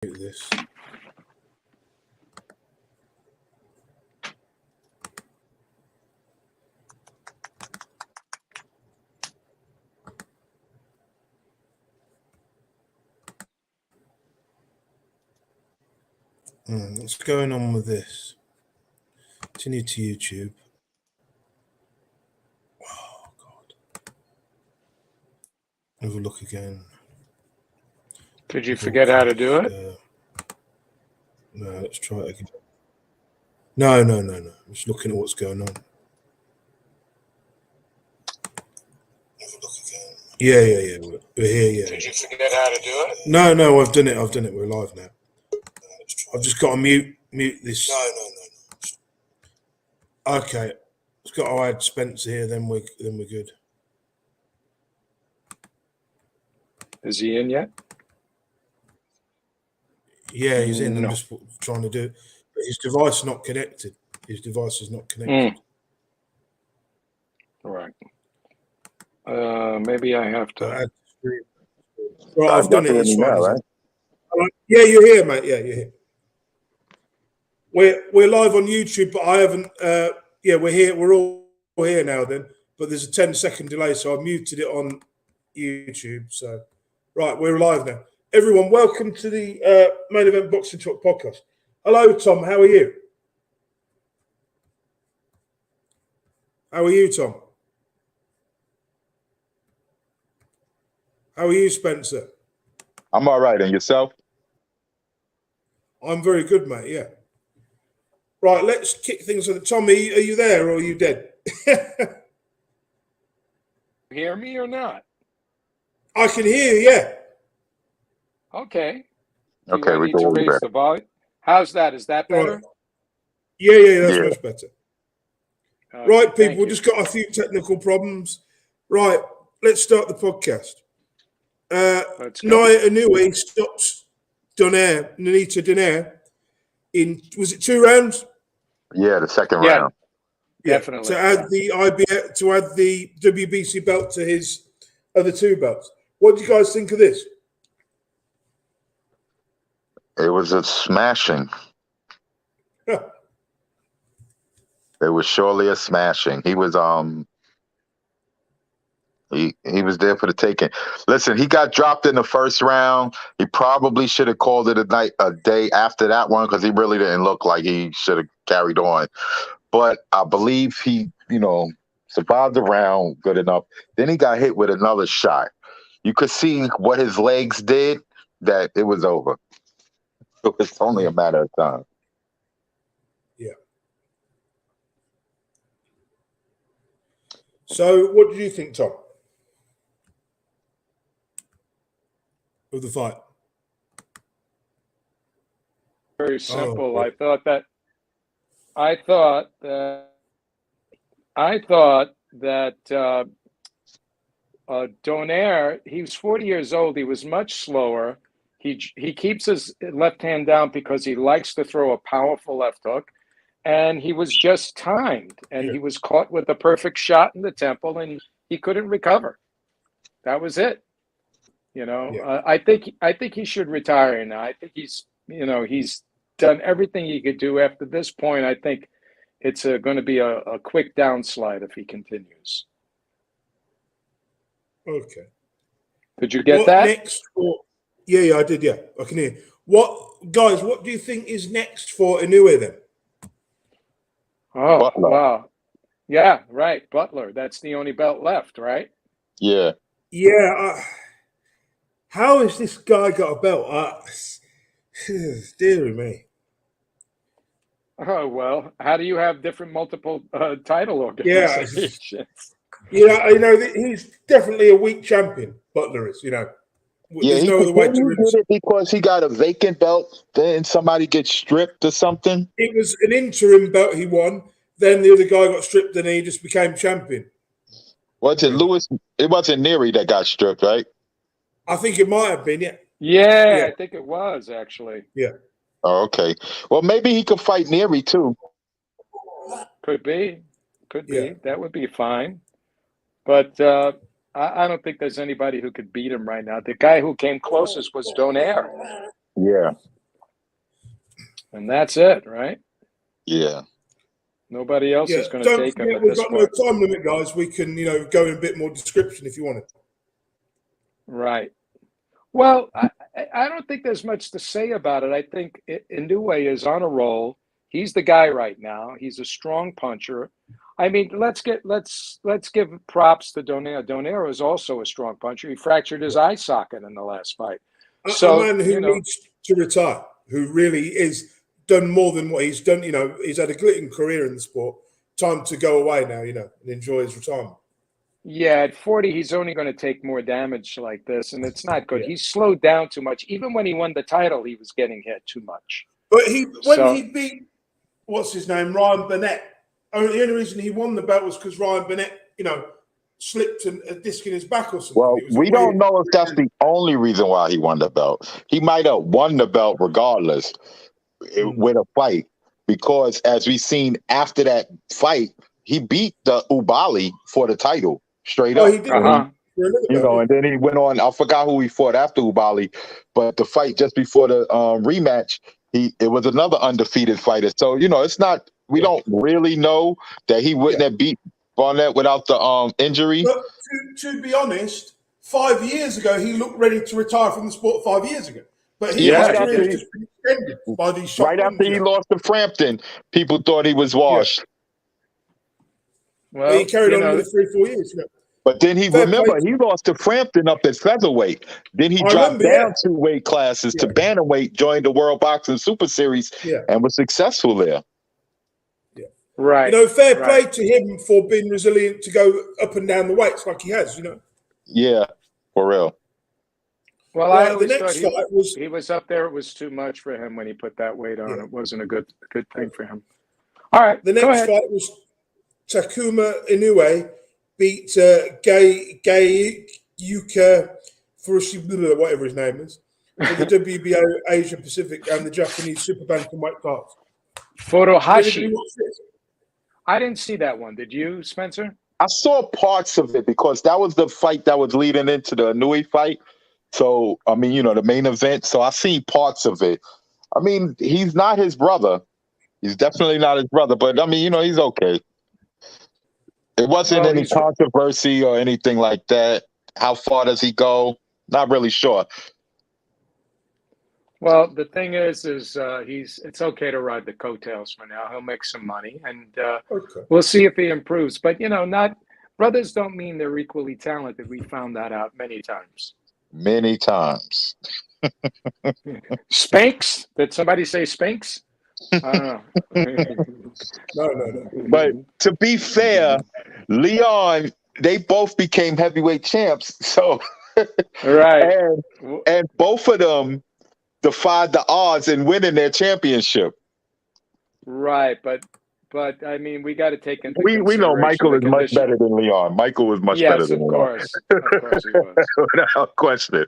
this. What's going on with this? Continue to YouTube. Oh God. Have a look again. Did you forget how to do it? No, let's try it again. No. I'm just looking at what's going on. Have a look again. Yeah. We're here, yeah. Did you forget how to do it? No, I've done it. We're live now. I've just got to mute this. No. Okay. It's got to add Spencer here, then we're good. Is he in yet? Yeah, he's in. No. I'm just trying to do it. But his device is not connected. All right. Maybe I have to. Right, I've done it. It's fine, right? Yeah, you're here, mate. Yeah, you're here. We're live on YouTube, but I haven't. We're here. We're all here now. Then, but there's a 10-second delay, so I muted it on YouTube. So, right, we're live now. Everyone, welcome to the Main Event Boxing Talk podcast. Hello, Tom. How are you? How are you, Tom? How are you, Spencer? I'm all right. And yourself? I'm very good, mate. Yeah. Right, let's kick things with Tommy. Are you there or are you dead? Hear me or not? I can hear you, yeah. Okay. Okay, we need to raise the volume. How's that? Is that better? Right. Yeah, that's much better. Right, people, we've just got a few technical problems. Right, let's start the podcast. Nia Inoue stops Nanita Donaire in, was it 2 rounds? Yeah, the second round. Yeah, definitely. To add the WBC belt to his other 2 belts. What do you guys think of this? It was a smashing. It was surely a smashing. He was he was there for the taking. Listen, he got dropped in the first round. He probably should have called it a day after that one because he really didn't look like he should have carried on. But I believe he, survived the round good enough. Then he got hit with another shot. You could see what his legs did, that it was over. It was only a matter of time. Yeah. So what did you think, Tom, of the fight? Very simple. Oh, I thought that Donaire, he was 40 years old. He was much slower. He keeps his left hand down because he likes to throw a powerful left hook, and he was just timed, and he was caught with a perfect shot in the temple, and he couldn't recover. That was it. I think he should retire now. I think he's done everything he could do. After this point, I think it's going to be a quick downslide if he continues. Okay. Did you get that? Next for? Yeah, I did. Yeah, I can hear. What do you think is next for Inoue then? Oh, Butler. Wow. Yeah, right. Butler. That's the only belt left, right? Yeah. Yeah. How has this guy got a belt? Dear me. Oh, well, how do you have different multiple title organizations? He's definitely a weak champion, Butler is, Yeah, There's no other way to did it because he got a vacant belt, then somebody gets stripped or something. It was an interim belt he won, then the other guy got stripped and he just became champion. Was it Lewis? It wasn't Neary that got stripped, right? I think it might have been, yeah. Yeah, I think it was, actually. Yeah. Oh, okay. Well, maybe he could fight Neary too. Could be. Yeah. That would be fine. But I don't think there's anybody who could beat him right now. The guy who came closest was Donaire. Yeah. And that's it, right? Yeah. Nobody else Yeah, is going to don't take him forget at we've this got no point. time limit, guys. We can, go in a bit more description if you want it. Right. Well, I don't think there's much to say about it. I think Inoue is on a roll. He's the guy right now. He's a strong puncher. I mean, let's give props to Donaire. Donaire is also a strong puncher. He fractured his eye socket in the last fight. A man who needs to retire, who really is done more than what he's done. He's had a glittering career in the sport. Time to go away now, and enjoy his retirement. Yeah, at 40, he's only going to take more damage like this, and it's not good. Yeah. He's slowed down too much. Even when he won the title, he was getting hit too much. But when he beat, what's his name, Ryan Burnett, the only reason he won the belt was because Ryan Burnett, slipped a disc in his back or something. Well, we don't know if that's the only reason why he won the belt. He might have won the belt regardless with a fight, because as we've seen after that fight, he beat the Ubali for the title straight up. He did. And then he went on. I forgot who he fought after Ubali, but the fight just before the rematch, it was another undefeated fighter. So it's not. We don't really know that he wouldn't have beat Barnett without the injury. But to be honest, 5 years ago he looked ready to retire from the sport. 5 years ago, but his career has just been extended by these shots. Right after he lost to Frampton, people thought he was washed. Yeah. Well, he carried on with it 3-4 years. But then he lost to Frampton up at featherweight. Then he dropped down 2 weight classes to bantamweight, joined the World Boxing Super Series, and was successful there. Yeah. Right. Fair play to him for being resilient to go up and down the weights like he has, Yeah, for real. Well, I always thought he was up there. It was too much for him when he put that weight on. It wasn't a good thing for him. All right. The next fight was Takuma Inoue beat Gay Yuka Furushi, whatever his name is, for the WBO Asia Pacific and the Japanese Super Bantamweight cards. Furuhashi. I didn't see that one. Did you, Spencer? I saw parts of it because that was the fight that was leading into the Inoue fight. So, I mean, the main event. So I seen parts of it. I mean, he's not his brother. He's definitely not his brother. But, I mean, he's okay. It wasn't any controversy or anything like that. How far does he go? Not really sure. Well, the thing is it's okay to ride the coattails for now. He'll make some money, and we'll see if he improves. But brothers don't mean they're equally talented. We found that out many times. Many times. Spanx? Did somebody say Spanx? I don't know. No. But to be fair, Leon, they both became heavyweight champs. So right, and both of them defied the odds in winning their championship. Right, but I mean, we got to take into we know Michael is much better than Leon. Michael was much better than Leon. Of course he was. Without question.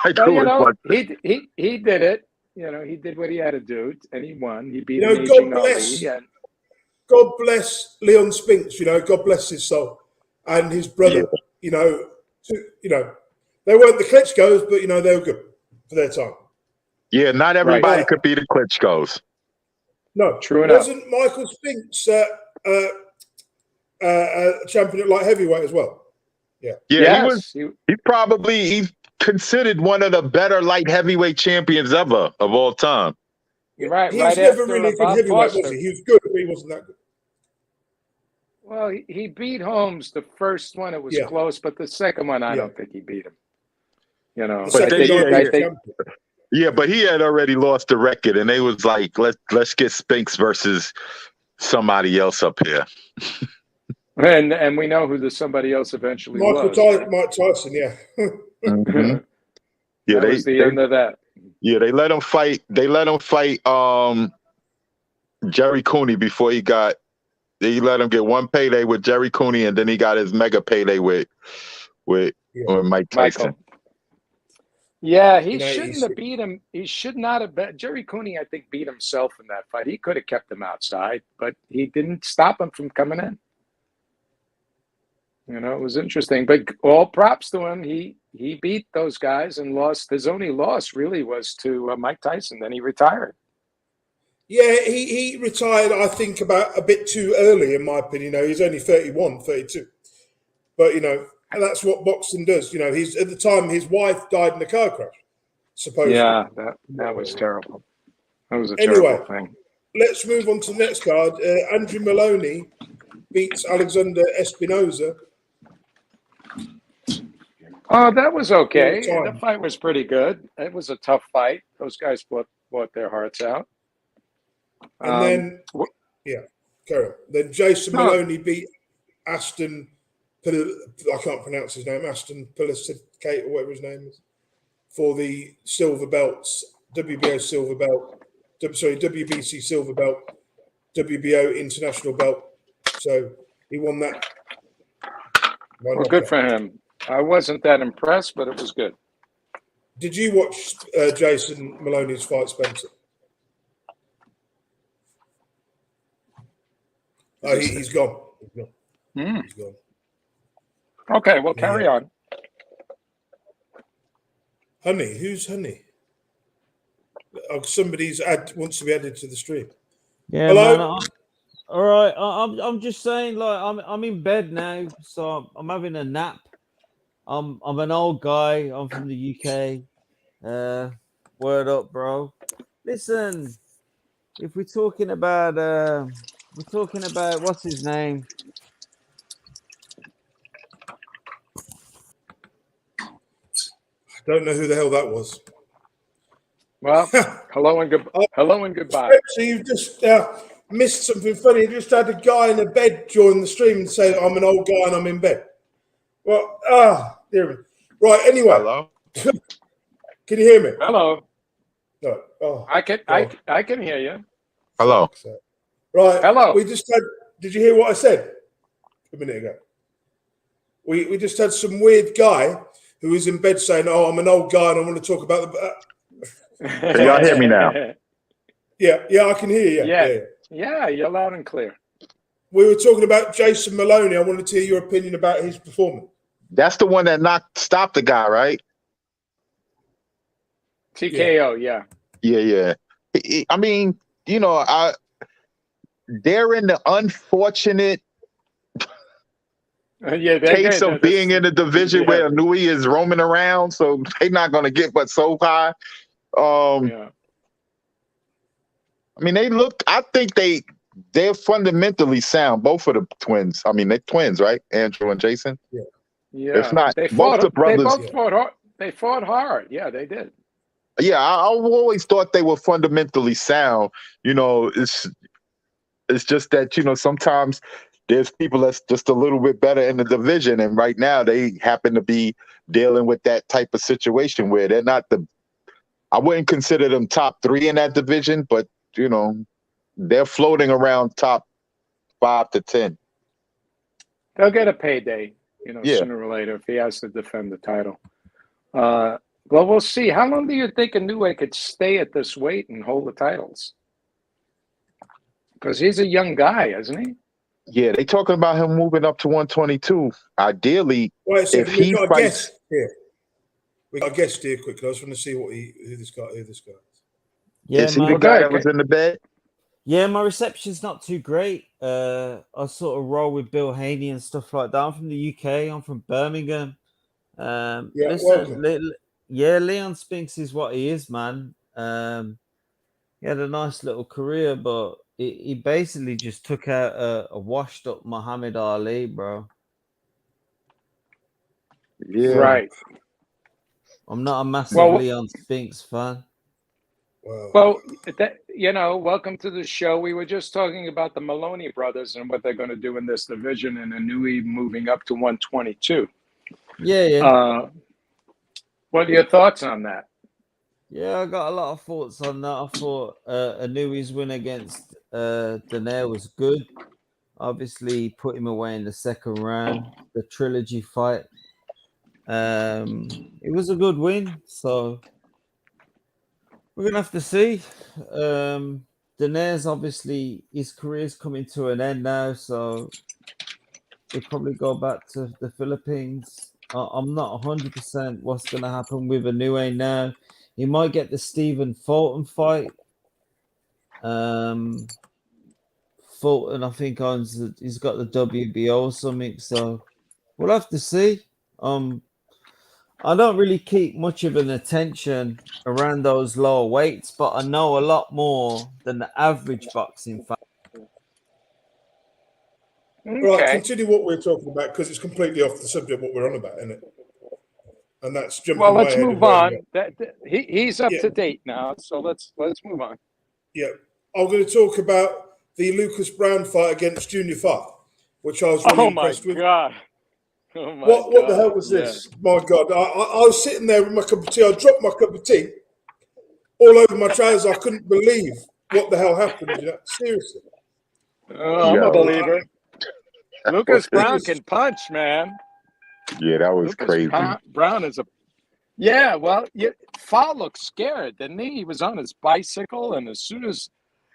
He did it. He did what he had to do, and he won. He beat God bless Leon Spinks. God bless his soul and his brother. They weren't the Klitschko's, but they were good for their time. Yeah, not everybody could be the Klitschko's. No, true enough. Wasn't Michael Spinks champion at light heavyweight as well? Yeah. Yeah, he's considered one of the better light heavyweight champions ever of all time. You're right. He was never really a good heavyweight, was he? He was good, but he wasn't that good. Well, he beat Holmes the first one. It was close, but the second one, I don't think he beat him. But he had already lost the record, and they was like, let's get Spinks versus somebody else up here. And we know who the somebody else eventually was. Mike Tyson, Mm-hmm. Yeah, that was the end of that. Yeah, they let him fight. They let him fight Jerry Cooney before he got. They let him get one payday with Jerry Cooney, and then he got his mega payday with Mike Tyson. Michael. Yeah, he shouldn't have beat him. He should not have bet. Jerry Cooney, I think, beat himself in that fight. He could have kept him outside, but he didn't stop him from coming in. It was interesting. But all props to him. He beat those guys and lost. His only loss really was to Mike Tyson. Then he retired. Yeah, he retired, I think, about a bit too early, in my opinion. He's only 31, 32. But, and that's what boxing does. He's at the time, his wife died in a car crash, supposedly. Yeah, that was terrible. That was a terrible thing. Let's move on to the next card. Andrew Maloney beats Alexander Espinoza. Oh, that was okay. The fight was pretty good. It was a tough fight. Those guys fought their hearts out. And then, carry on. Then Jason Maloney beat Aston, I can't pronounce his name, Aston Pulisic or whatever his name is, for the silver belts, WBO silver belt, WBC silver belt, WBO international belt. So he won that. Well, good for him. I wasn't that impressed, but it was good. Did you watch Jason Maloney's fight, Spencer? Oh, he's gone. He's gone. Okay, well, carry on. Honey, who's Honey? Oh, somebody's wants to be added to the stream. Yeah, hello. Man, all right. I'm just saying, like, I'm in bed now, so I'm having a nap. I'm an old guy. I'm from the UK. Word up, bro. Listen, if we're talking about what's his name? I don't know who the hell that was. Well, hello and goodbye. So you've just missed something funny. You just had a guy in a bed join the stream and say, "I'm an old guy and I'm in bed." Well, dear me. Right. Anyway, Hello. Can you hear me? Hello. No. Oh, I can hear you. Hello. Right. Hello. We just had. Did you hear what I said a minute ago? We just had some weird guy who was in bed saying, "Oh, I'm an old guy and I want to talk about the." Can y'all hear me now? Yeah, I can hear you. Yeah, you're loud and clear. We were talking about Jason Maloney. I wanted to hear your opinion about his performance. That's the one that stopped the guy, right? TKO, yeah. I mean, they're in the unfortunate case of being in a division where Nui is roaming around, so they're not going to get but so high. I mean, I think they're fundamentally sound, both of the twins. I mean, they're twins, right? Andrew and Jason? Yeah. If not, both the brothers. They both fought hard. They fought hard. Yeah, they did. Yeah, I've always thought they were fundamentally sound. It's just that, sometimes there's people that's just a little bit better in the division. And right now they happen to be dealing with that type of situation where they're not I wouldn't consider them top 3 in that division, but, they're floating around top 5 to 10. They'll get a payday, sooner or later if he has to defend the title. Well, we'll see. How long do you think Inoue could stay at this weight and hold the titles? Because he's a young guy, isn't he? Yeah, they talking about him moving up to 122. Ideally, if he got fights, we got a guest here quickly. I just want to see who this guy is. Yeah, is he the guy that was in the bed? Yeah, my reception's not too great. I sort of roll with Bill Haney and stuff like that. I'm from the UK. I'm from Birmingham. Leon Spinks is what he is, man. He had a nice little career, but he basically just took out a washed-up Muhammad Ali, bro. Yeah, right. I'm not a massive Leon Spinks fan. Well, welcome to the show. We were just talking about the Maloney brothers and what they're going to do in this division, and Inoue moving up to 122. Yeah. What are your thoughts on that? Yeah, I got a lot of thoughts on that. I thought Inoue's win against Donaire was good. Obviously, put him away in the second round. The trilogy fight. It was a good win, so we're gonna have to see. Donaire's obviously his career's coming to an end now, so he'll probably go back to the Philippines. I'm not 100% what's going to happen with Inoue now. He might get the Stephen Fulton fight. Fulton, I think, he's got the WBO or something, so we'll have to see. I don't really keep much of an attention around those lower weights, but I know a lot more than the average boxing fan. Right, Okay. continue what we're talking about because it's completely off the subject what we're on about, isn't it? And that's jumping Well, way let's ahead of move where we on. are. He's up Yeah. to date now, so let's move on. Yeah, I'm going to talk about the Lucas Brown fight against Unify, which I was really Oh my impressed with. God! Oh my What the hell God. was this? My God, I was sitting there with my cup of tea. I dropped my cup of tea all over my trousers. I couldn't believe what the hell happened. You know? Seriously. Oh, I'm a Yo. believer. Lucas Brown Lucas- can punch, man. Yeah, that was Lucas crazy. Brown is a. Yeah, well, Fall looked scared, didn't he? He was on his bicycle, and as soon as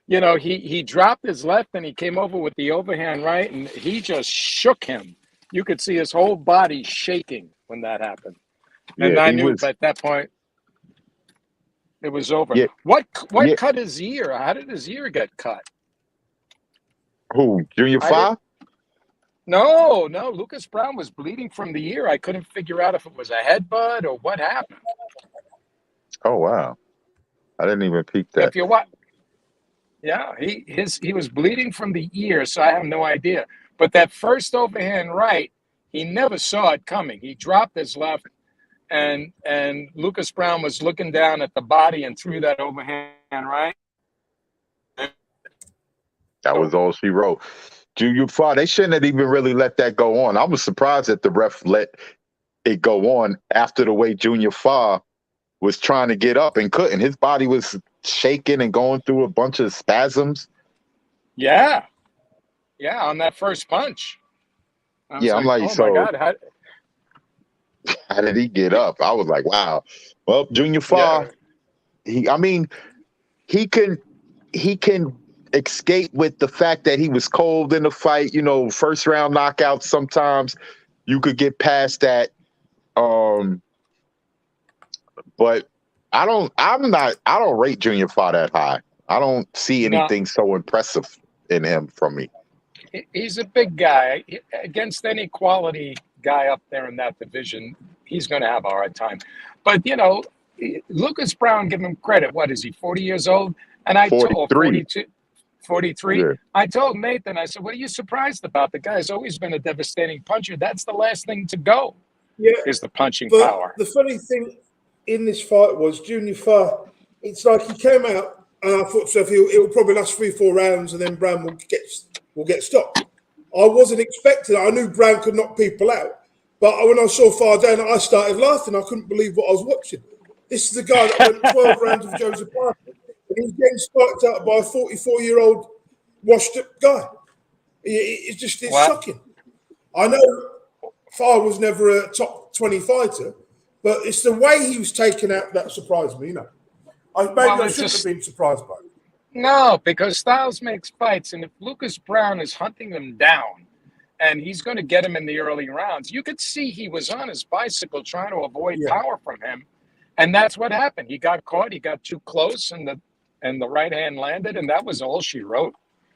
he dropped his left and he came over with the overhand right, and he just shook him. You could see his whole body shaking when that happened. And Yeah, I he knew was. at that point it was over. Yeah, What yeah. cut his ear? How did his ear get cut? Who? Junior I Five? No, Lucas Brown was bleeding from the ear. I couldn't figure out if it was a headbutt or what happened. Oh wow, I didn't even peek that. If you what? Yeah, he was bleeding from the ear, so I have no idea. But that first overhand right, he never saw it coming. He dropped his left, and Lucas Brown was looking down at the body and threw that overhand right. That was all she wrote. Junior Five. They shouldn't have even really let that go on. I was surprised that the ref let it go on after the way Junior Five was trying to get up and couldn't. His body was shaking and going through a bunch of spasms. Yeah, on that first punch. Yeah, I'm like, oh so my God, how did he get up? I was like, wow. Well, Junior Five, he can escape with the fact that he was cold in the fight. First round knockouts. Sometimes you could get past that. But I don't rate Junior Five that high. I don't see No. anything so impressive in him from me. He's a big guy. Against any quality guy up there in that division, he's going to have a hard time. But, Lucas Brown, give him credit. What is he, 40 years old? And I told 42, 43. Yeah. I told Nathan, I said, what are you surprised about? The guy's always been a devastating puncher. That's the last thing to go, is the punching power. The funny thing in this fight was Junior Five, it's like he came out and I thought so it will probably last 3-4 rounds and then Brown will get stopped. I wasn't expecting it. I knew Brown could knock people out. But when I saw Far down, I started laughing. I couldn't believe what I was watching. This is the guy that went 12 rounds with Joseph Parker. And he's getting spiked out by a 44-year-old washed-up guy. It's shocking. I know Far was never a top 20 fighter, but it's the way he was taken out that surprised me, I shouldn't have been surprised by it. No, because Styles makes fights, and if Lucas Brown is hunting him down and he's going to get him in the early rounds, you could see he was on his bicycle trying to avoid power from him, and that's what happened. He got caught, he got too close, and the right hand landed, and that was all she wrote.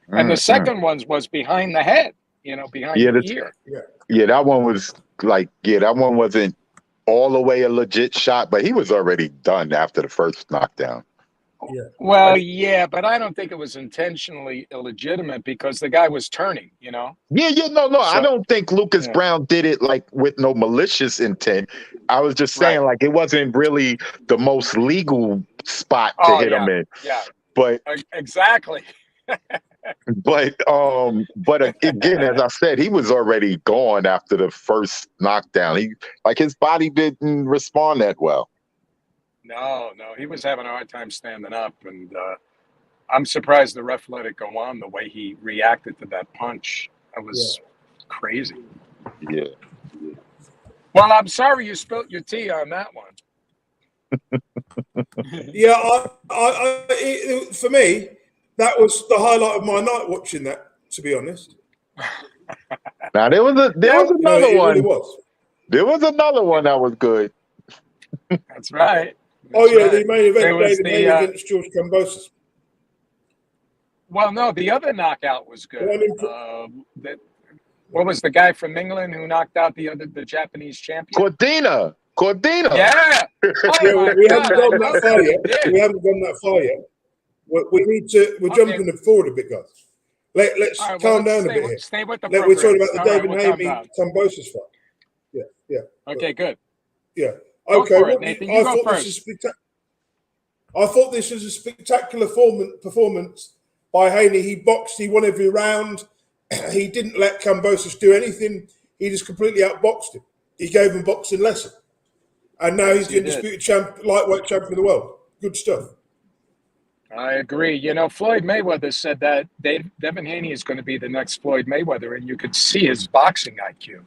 And the second one was behind the head, behind the ear. Yeah, that one was that one wasn't all the way a legit shot, but he was already done after the first knockdown. Yeah. Well, yeah, but I don't think it was intentionally illegitimate because the guy was turning, No, so, I don't think Lucas Brown did it with no malicious intent. I was just saying it wasn't really the most legal spot to hit him in. Yeah. But exactly. But again, as I said, he was already gone after the first knockdown. His body didn't respond that well. No, he was having a hard time standing up, and I'm surprised the ref let it go on the way he reacted to that punch. That was crazy. Yeah. Well, I'm sorry you spilt your tea on that one. For me, that was the highlight of my night watching that, to be honest. Now there was another it one. really was. There was another one that was good. That's right. Oh, yeah, the right. main event, There was David Haney against George Kambosos. Well, no, the other knockout was good. What was the guy from England who knocked out the Japanese champion? Cordina. Yeah. Oh, We haven't gone that far yet. We haven't gone that far yet. We need to. We're jumping forward a bit, guys. Let's right, calm down a bit here. Stay with the We're talking program. about the David Haney Kambosos fight. Yeah. Okay, good. Yeah. Go Okay. for it, Nathan. You go first. I thought this was a spectacular performance by Haney. He boxed. He won every round. He didn't let Kambosos do anything. He just completely outboxed him. He gave him a boxing lesson. And now he's the undisputed lightweight champion of the world. Good stuff. I agree. You know, Floyd Mayweather said that Devin Haney is going to be the next Floyd Mayweather, and you could see his boxing IQ.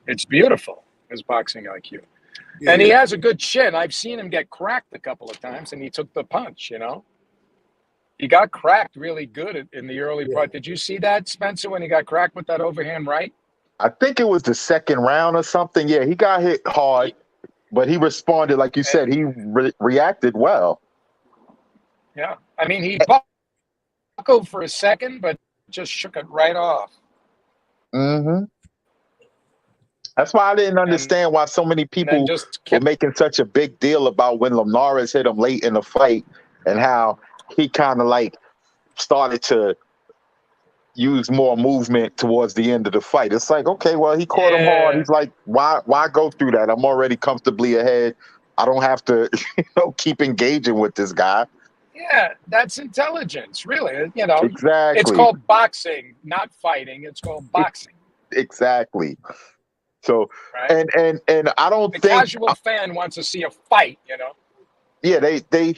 It's beautiful, his boxing IQ. Yeah, and he has a good chin. I've seen him get cracked a couple of times, and he took the punch, you know. He got cracked really good in the early part. Did you see that, Spencer, when he got cracked with that overhand right? I think it was the second round or something. Yeah, he got hit hard, but he responded, like you said, he reacted well. Yeah. I mean, he buckled for a second, but just shook it right off. Mm-hmm. That's why I didn't understand why so many people were making such a big deal about when Linares hit him late in the fight and how he kind of like started to use more movement towards the end of the fight. It's like, okay, well, he caught him hard. He's like, why go through that? I'm already comfortably ahead. I don't have to, keep engaging with this guy. Yeah, that's intelligence, really. You know, exactly. It's called boxing, not fighting. It's called boxing. Exactly. So, right? and I don't think the casual fan wants to see a fight, you know. Yeah, they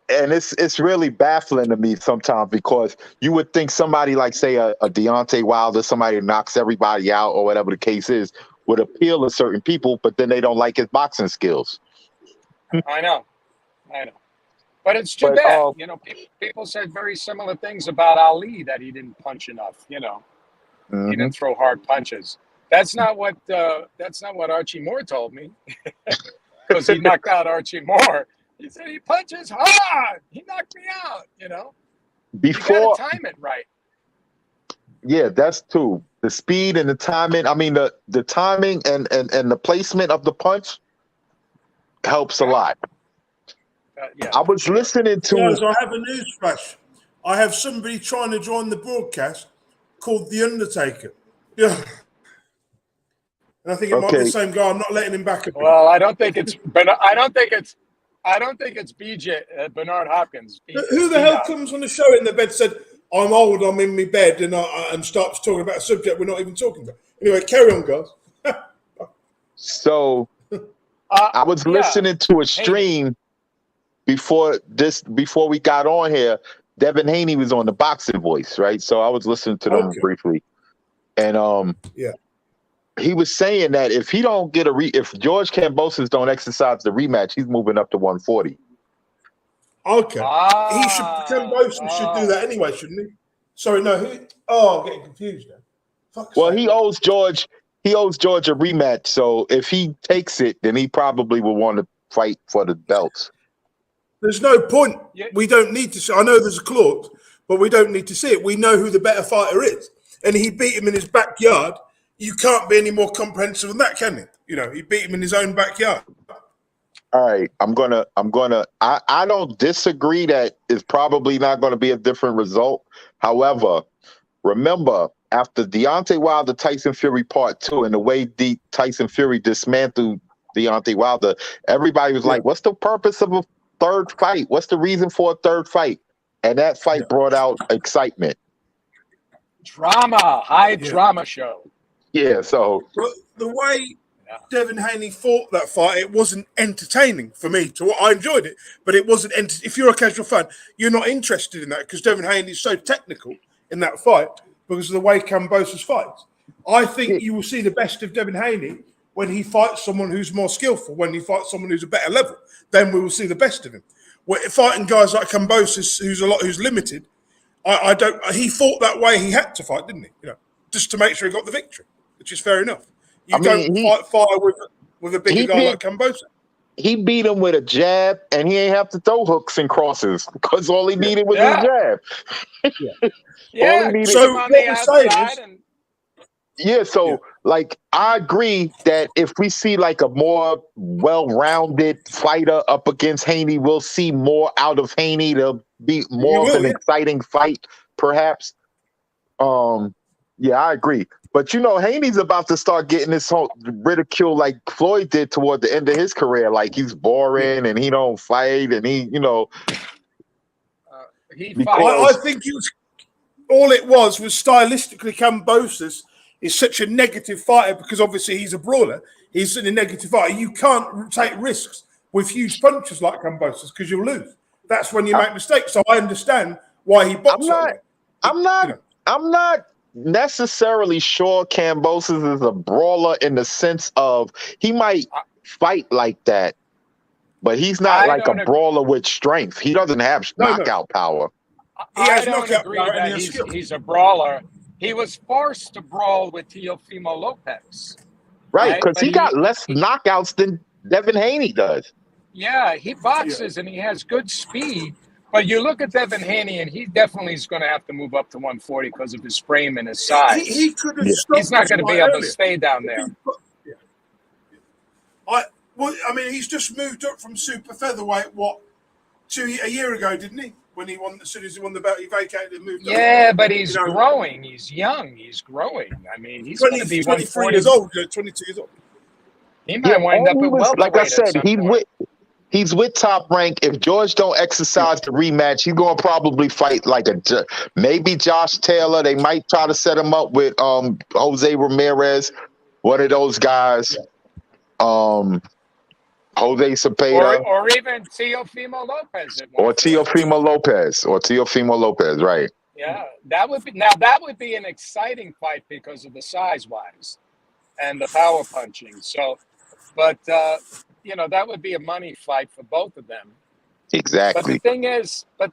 and it's really baffling to me sometimes because you would think somebody like, say, a Deontay Wilder, somebody who knocks everybody out or whatever the case is, would appeal to certain people, but then they don't like his boxing skills. I know. But it's too bad. You know, people said very similar things about Ali, that he didn't punch enough, you know. Mm-hmm. He didn't throw hard punches. That's not what Archie Moore told me. Because he knocked out Archie Moore. He said he punches hard. He knocked me out, you know. You gotta time it right. Yeah, that's true. The speed and the timing. I mean, the timing and the placement of the punch helps a lot. I was listening to. Guys, I have a news flash. I have somebody trying to join the broadcast called the Undertaker. Yeah. And I think it might be the same guy. I'm not letting him back. Well, I don't think it's BJ Bernard Hopkins. Who the hell comes on the show in the bed said, "I'm old, I'm in my bed," and starts talking about a subject we're not even talking about? Anyway, carry on, guys. So, I was listening to a stream before we got on here. Devin Haney was on the Boxing Voice, right? So I was listening to them briefly, and he was saying that if he don't get if George Kambosos don't exercise the rematch, he's moving up to 140. Okay. Kambosos should do that anyway, shouldn't he? Sorry, no. I'm getting confused now. Well, he owes George a rematch. So if he takes it, then he probably will want to fight for the belts. There's no point. We don't need to see. I know there's a clause, but we don't need to see it. We know who the better fighter is, and he beat him in his backyard. You can't be any more comprehensive than that, can you? You know, he beat him in his own backyard. All right, I don't disagree that it's probably not going to be a different result. However, remember, after Deontay Wilder, Tyson Fury Part 2, and the way Tyson Fury dismantled Deontay Wilder, everybody was like, what's the purpose of a third fight? What's the reason for a third fight? And that fight brought out excitement. Drama, high drama show. Yeah, so the way Devin Haney fought that fight, it wasn't entertaining for me. I enjoyed it, but it wasn't. If you're a casual fan, you're not interested in that because Devin Haney is so technical in that fight because of the way Kambosos fights. I think you will see the best of Devin Haney when he fights someone who's more skillful. When he fights someone who's a better level, then we will see the best of him. Fighting guys like Kambosos, who's limited, I don't. He fought that way. He had to fight, didn't he? You know. just to make sure he got the victory, which is fair enough. You I mean, don't fight fire with a bigger guy like Kambosos. He beat him with a jab, and he ain't have to throw hooks and crosses because all he needed was his jab. Yeah. All he needed. So On what the we're saying outside is, Yeah, so like I agree that if we see like a more well-rounded fighter up against Haney, we'll see more out of Haney. There'll be more of an exciting fight, perhaps. Yeah, I agree. But you know, Haney's about to start getting this whole ridicule like Floyd did toward the end of his career. Like he's boring and he don't fight and he, you know, I think all it was stylistically Kambosos is such a negative fighter because obviously he's a brawler. He's a negative fighter. You can't take risks with huge punches like Kambosos because you'll lose. That's when you make mistakes. So I understand why he boxed that way. I'm not necessarily sure Kambosos is a brawler in the sense of he might fight like that, but he's not like a brawler with strength. He doesn't have knockout power. He has don't knockout agree power that and he's a brawler. He was forced to brawl with Teofimo Lopez. Right, because he got less knockouts than Devin Haney does. Yeah, he boxes and he has good speed. But you look at Devin Haney, and he definitely is going to have to move up to 140 because of his frame and his size. He could have stopped. He's not going to be able to stay down there. I mean, he's just moved up from super featherweight. A year ago, didn't he? When he won, as soon as he won the belt, he vacated and moved up. Yeah, but he's growing. He's young. He's growing. I mean, he's going to be 23 years old, 22 years old. He might wind up at welterweight. Like I said, he's with Top Rank. If George don't exercise the rematch, he's going to probably fight like maybe Josh Taylor. They might try to set him up with Jose Ramirez, one of those guys. Jose Cepeda. Or even Teofimo Lopez. Or Teofimo Lopez, right. Yeah, that would be an exciting fight because of the size-wise and the power punching. So, but that would be a money fight for both of them. Exactly. But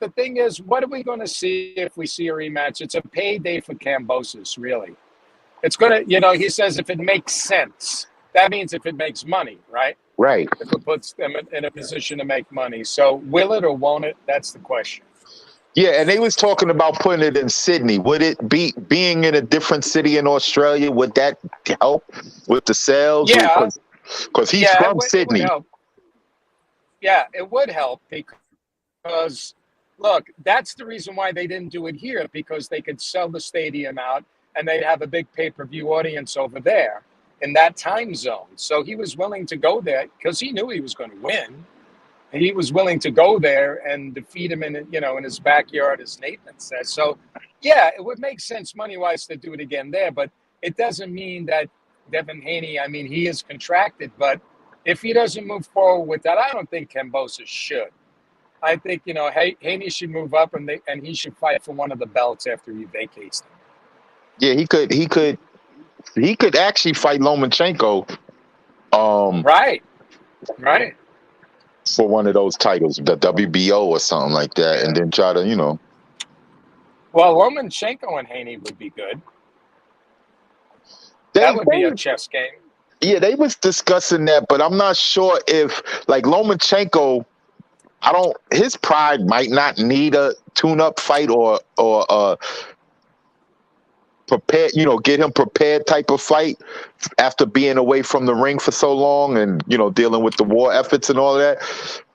the thing is, what are we going to see if we see a rematch? It's a payday for Kambosos, really. It's going to, he says if it makes sense. That means if it makes money, right? Right. If it puts them in a position to make money. So will it or won't it? That's the question. Yeah, and they was talking about putting it in Sydney. Would it be being in a different city in Australia? Would that help with the sales? Yeah, because he's from Sydney. It would help because look, that's the reason why they didn't do it here, because they could sell the stadium out and they'd have a big pay-per-view audience over there in that time zone. So he was willing to go there because he knew he was going to win. And he was willing to go there and defeat him in his backyard, as Nathan says. So, yeah, it would make sense money-wise to do it again there, but it doesn't mean that Devin Haney, I mean, he is contracted, but if he doesn't move forward with that, I don't think Kambosos should. I think, Haney should move up and he should fight for one of the belts after he vacates them. Yeah, he could actually fight Lomachenko. Right. For one of those titles, the WBO or something like that, and then try to, Well, Lomachenko and Haney would be good. That would be a chess game. Yeah, they was discussing that, but I'm not sure if, like, Lomachenko, his pride might not need a tune-up fight or prepared, get him prepared type of fight after being away from the ring for so long and, dealing with the war efforts and all that.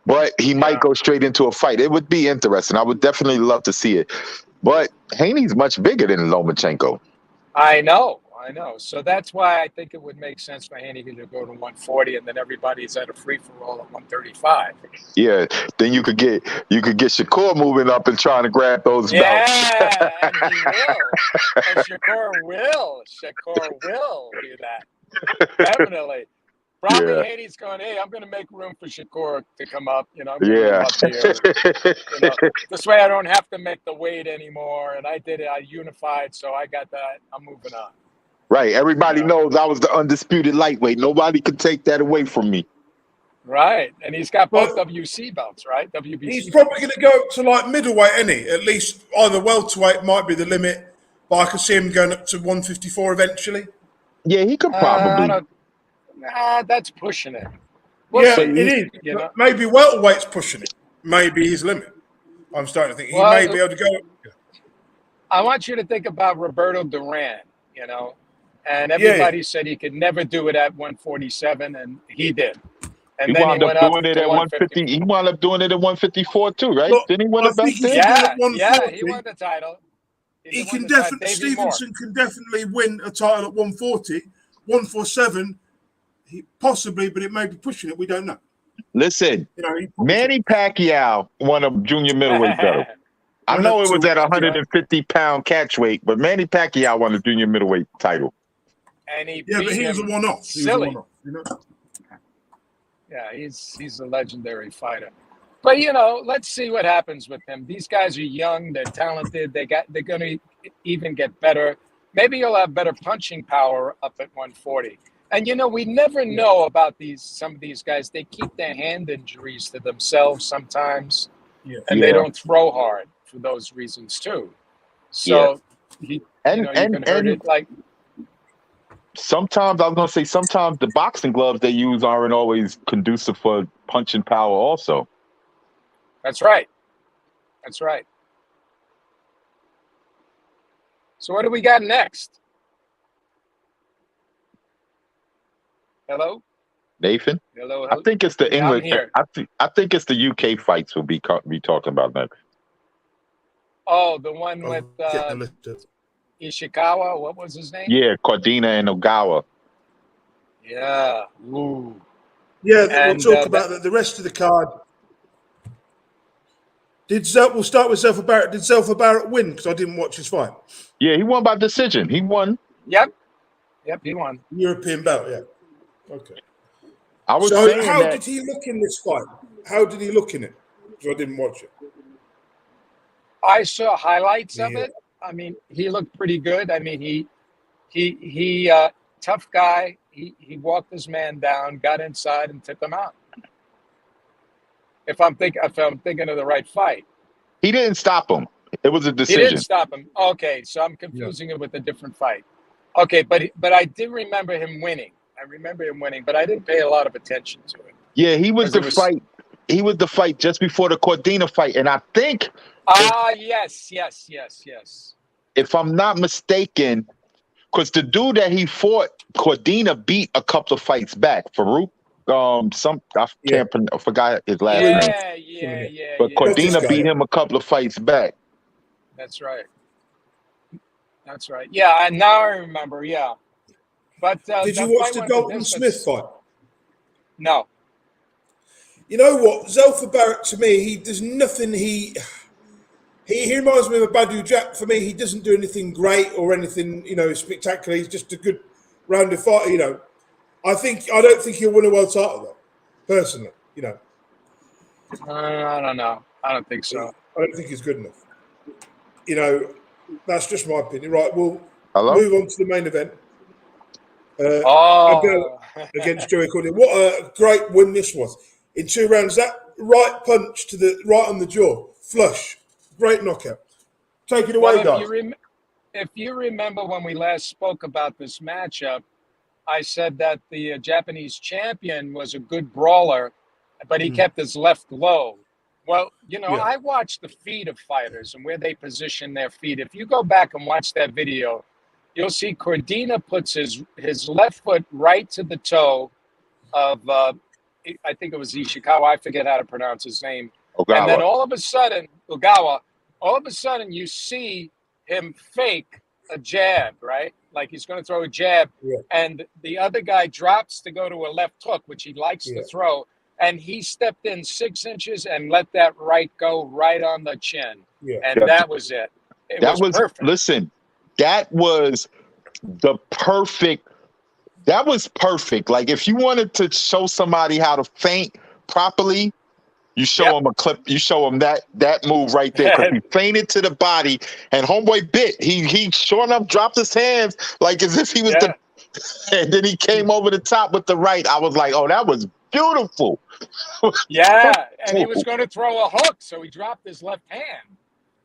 But he might go straight into a fight. It would be interesting. I would definitely love to see it. But Haney's much bigger than Lomachenko. I know. So that's why I think it would make sense for Haney to go to 140 and then everybody's at a free-for-all at 135. Yeah, then you could get Shakur moving up and trying to grab those belts. Yeah, and he will. And Shakur will do that. Definitely. Probably Haney's going, hey, I'm going to make room for Shakur to come up. I'm going to come up here. This way I don't have to make the weight anymore. And I did it. I unified, so I got that. I'm moving on. Right. Everybody knows I was the undisputed lightweight. Nobody could take that away from me. Right. And he's got both WC belts, right? WBC. He's probably going to go to like middleweight, isn't he? At least either welterweight might be the limit, but I could see him going up to 154 eventually. Yeah, he could I probably. don't. Nah, that's pushing it. We'll Yeah, see, it is. you know. Maybe welterweight's pushing it. Maybe his limit. I'm starting to think he may be able to go. I want you to think about Roberto Duran, you know, and everybody said he could never do it at 147, and he did. And He then wound he up went up doing it to at 150. 150. He wound up doing it at 154 too, right? Look, Didn't he win I a belt think if there? he Yeah, won at 140, he won the title. he can won the title. definitely. Davey Moore. Stevenson can definitely win a title at 140, 147. He possibly, but it may be pushing it. We don't know. Listen, You know, Manny Pacquiao won a junior middleweight title. I know it was at 150-pound catch weight, but Manny Pacquiao won a junior middleweight title. And he but beat he was a him one-off. silly. You know? Yeah, he's a legendary fighter. But you know, let's see what happens with him. These guys are young, they're talented, they're going to even get better. Maybe he'll have better punching power up at 140. And you know, we never know about some of these guys. They keep their hand injuries to themselves sometimes, and they don't throw hard for those reasons too. So you can hurt it like. Sometimes I was gonna say sometimes the boxing gloves they use aren't always conducive for punching power. Also, that's right. That's right. So what do we got next? Hello, Nathan. Hello. I think it's the Yeah, I'm England. here. I think it's the UK fights we'll be talking about next. Oh, the one with Ishikawa. What was his name? Yeah, Cordina and Ogawa. Yeah. Ooh. Yeah, we'll talk about the rest of the card. We'll start with Zelfa Barrett. Did Zelfa Barrett win? Because I didn't watch his fight. Yeah, he won by decision. He won. Yep, he won. European belt, yeah. Okay. I was saying how that, did he look in this fight? How did he look in it? Because I didn't watch it. I saw highlights of it. I mean, he looked pretty good. I mean, he tough guy. He walked his man down, got inside, and took him out. If I'm thinking of the right fight, he didn't stop him. It was a decision. He didn't stop him. Okay, so I'm confusing it with a different fight. Okay, but I did remember him winning. I remember him winning, but I didn't pay a lot of attention to it. Yeah, he was the fight. He was the fight just before the Cordina fight, and I think. Yes. If I'm not mistaken, because the dude that he fought, Cordina beat a couple of fights back. Farouk, I forgot his last name. Yeah. But Cordina beat him a couple of fights back. That's right. Yeah, and now I remember. Yeah, but did you watch the Dalton Smith fight? No. You know what, Zelfa Barrett to me, he does nothing. He reminds me of a Badu Jack. For me, he doesn't do anything great or anything spectacular. He's just a good rounded fighter. I don't think he'll win a world title though. Personally, I don't know. I don't think so. I don't think he's good enough. That's just my opinion. Right, we'll move on to the main event. Against Joey Cordina. What a great win this was. In 2 rounds, that right punch to the right on the jaw, flush, great knockout. Take it away, guys. If you remember when we last spoke about this matchup, I said that the Japanese champion was a good brawler, but he kept his left low. Well, I watch the feet of fighters and where they position their feet. If you go back and watch that video, you'll see Cordina puts his left foot right to the toe of, I think it was Ishikawa. I forget how to pronounce his name. Ogawa. And then all of a sudden you see him fake a jab, right? Like he's going to throw a jab. Yeah. And the other guy drops to go to a left hook, which he likes to throw. And he stepped in 6 inches and let that right go right on the chin. Yeah. And that was it. That was perfect. Listen, that was perfect. Like if you wanted to show somebody how to feint properly, you show him a clip. You show him that move right there because he feinted to the body and homeboy bit. He sure enough dropped his hands like as if he was and then he came over the top with the right. I was like, oh, that was beautiful. Yeah, and he was going to throw a hook, so he dropped his left hand.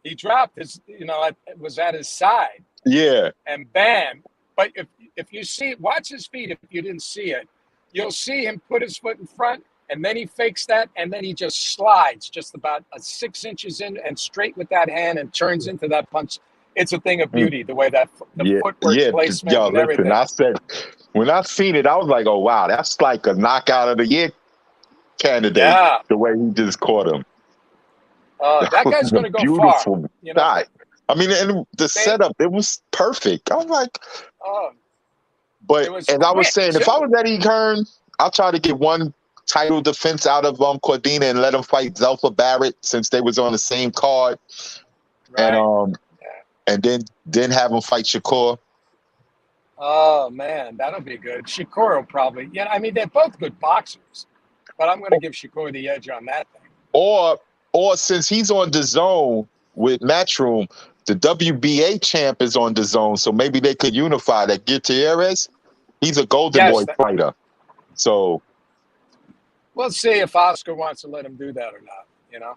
He dropped his, it was at his side. Yeah. and bam. But if you see, watch his feet. If you didn't see it, you'll see him put his foot in front, and then he fakes that, and then he just slides just about 6 inches in and straight with that hand and turns into that punch. It's a thing of beauty, the way that the footwork placement Yo, and listen, everything. I said, when I seen it, I was like, oh, wow, that's like a knockout of the year candidate, Yeah. the way he just caught him. That guy's going to go far. Beautiful You know, shot. I mean, and the setup, it was perfect. I was like, but, it was and I was saying, if I too. was Eddie Hearn, I'll try to get one title defense out of Cordina and let him fight Zelfa Barrett since they was on the same card. Right. And then have him fight Shakur. Oh man, that'll be good. Shakur will probably. Yeah, I mean they're both good boxers, but I'm going to give Shakur the edge on that thing. Or since he's on DAZN with Matchroom, the WBA champ is on DAZN, so maybe they could unify that. Gutierrez, he's a Golden Boy fighter, so we'll see if Oscar wants to let him do that or not. You know.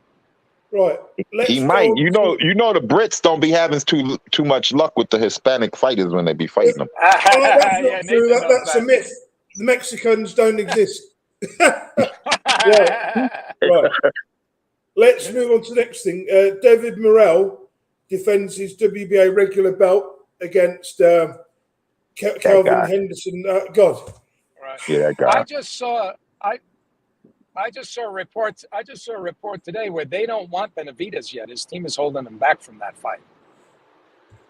Right. He might. You know, the Brits don't be having too much luck with the Hispanic fighters when they be fighting them. That's not true. That's a myth. The Mexicans don't exist. Right. Let's move on to the next thing. David Morrell defends his WBA regular belt against Calvin Henderson. God. Right. Yeah, that guy. I just saw a report today where they don't want Benavidez yet. His team is holding him back from that fight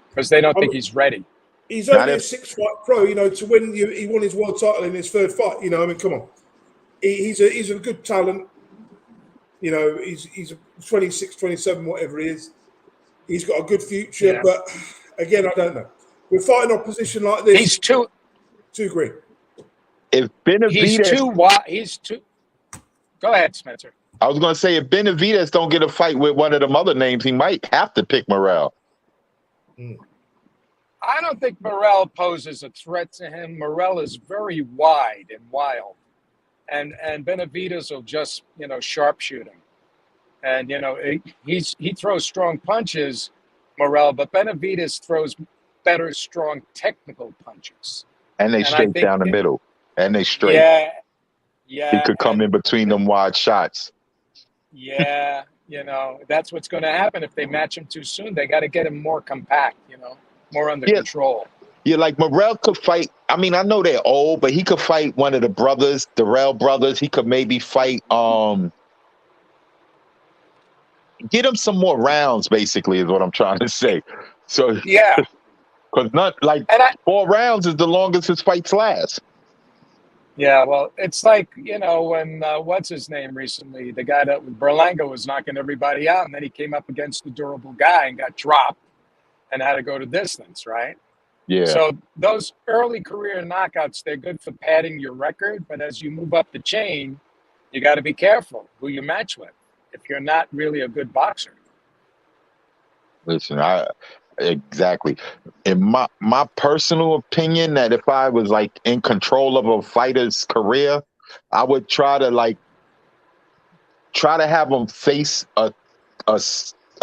because they don't think he's ready. He's only a 6-fight pro, you know, to win. He won his world title in his third fight. You know, I mean, come on. He's a good talent. You know, he's 26, 27, whatever he is. He's got a good future, but again, I don't know. We're fighting opposition like this. He's too If green. Benavidez, He's too. Go ahead, Spencer. I was going to say, if Benavidez don't get a fight with one of them other names, he might have to pick Morrell. I don't think Morrell poses a threat to him. Morrell is very wide and wild, and Benavidez will just sharpshoot him, and he throws strong punches, Morrell, but Benavidez throws better strong technical punches, and they straight down the middle, and they straight. Yeah, he could come in between them wide shots. Yeah, that's what's going to happen if they match him too soon. They got to get him more compact, more under control. Yeah, like Morrell could fight. I mean, I know they're old, but he could fight one of the brothers, the Durrell brothers. He could maybe fight. Get him some more rounds, basically, is what I'm trying to say. So yeah, because 4 rounds is the longest his fights last. Yeah, well, it's like, when, what's his name recently? The guy that Berlanga was knocking everybody out, and then he came up against a durable guy and got dropped and had to go to distance, right? Yeah. So those early career knockouts, they're good for padding your record, but as you move up the chain, you got to be careful who you match with if you're not really a good boxer. Listen, exactly. In my personal opinion, that if I was like in control of a fighter's career, I would try to have him face a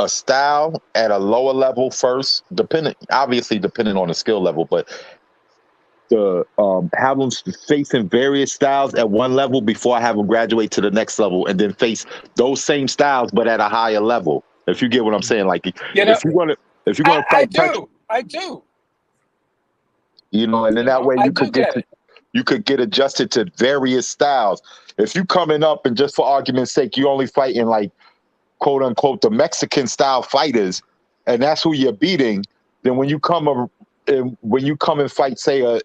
style at a lower level first, depending on the skill level, but to have him facing various styles at one level before I have him graduate to the next level, and then face those same styles but at a higher level. If you get what I'm saying, like if you want to. If you're gonna fight, I do. And then that way you could get adjusted to various styles. If you coming up and just for argument's sake, you only fighting like quote unquote the Mexican style fighters, and that's who you're beating, then when you come and fight, say a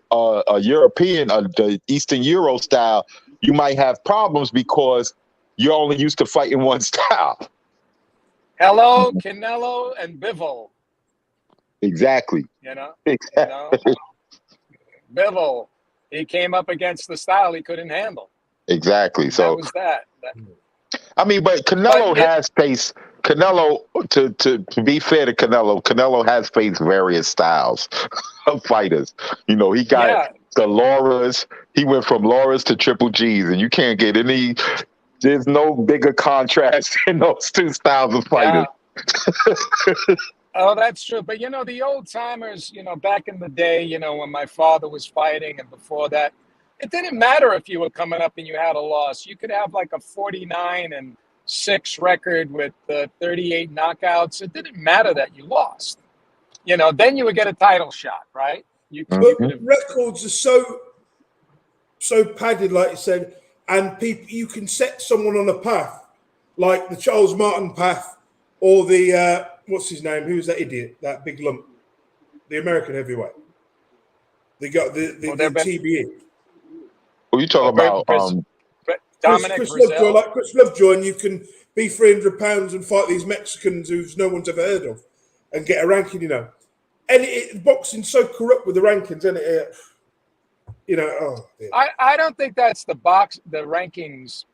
European, the Eastern Euro style, you might have problems because you're only used to fighting one style. Hello, Canelo and Bivol. Exactly. Exactly. Bivol, he came up against the style he couldn't handle. Exactly. So that was that. I mean, but Canelo has faced Canelo. To be fair to Canelo has faced various styles of fighters. He got the Lauras. He went from Lauras to Triple G's, and you can't get any. There's no bigger contrast in those two styles of fighters. Oh, that's true. But the old timers, back in the day, when my father was fighting and before that, it didn't matter if you were coming up and you had a loss. You could have like a 49-6 record with 38 knockouts. It didn't matter that you lost. Then you would get a title shot, right? But records are so padded, like you said, and you can set someone on a path, like the Charles Martin path, or the what's his name? Who's that idiot? That big lump, the American heavyweight. They got the TBE. Who you talking about? Dominic Chris Brazil. Lovejoy, like Chris Lovejoy, and you can be 300 pounds and fight these Mexicans who no one's ever heard of, and get a ranking. And boxing's so corrupt with the rankings, isn't it? Oh, dear. I don't think that's the rankings.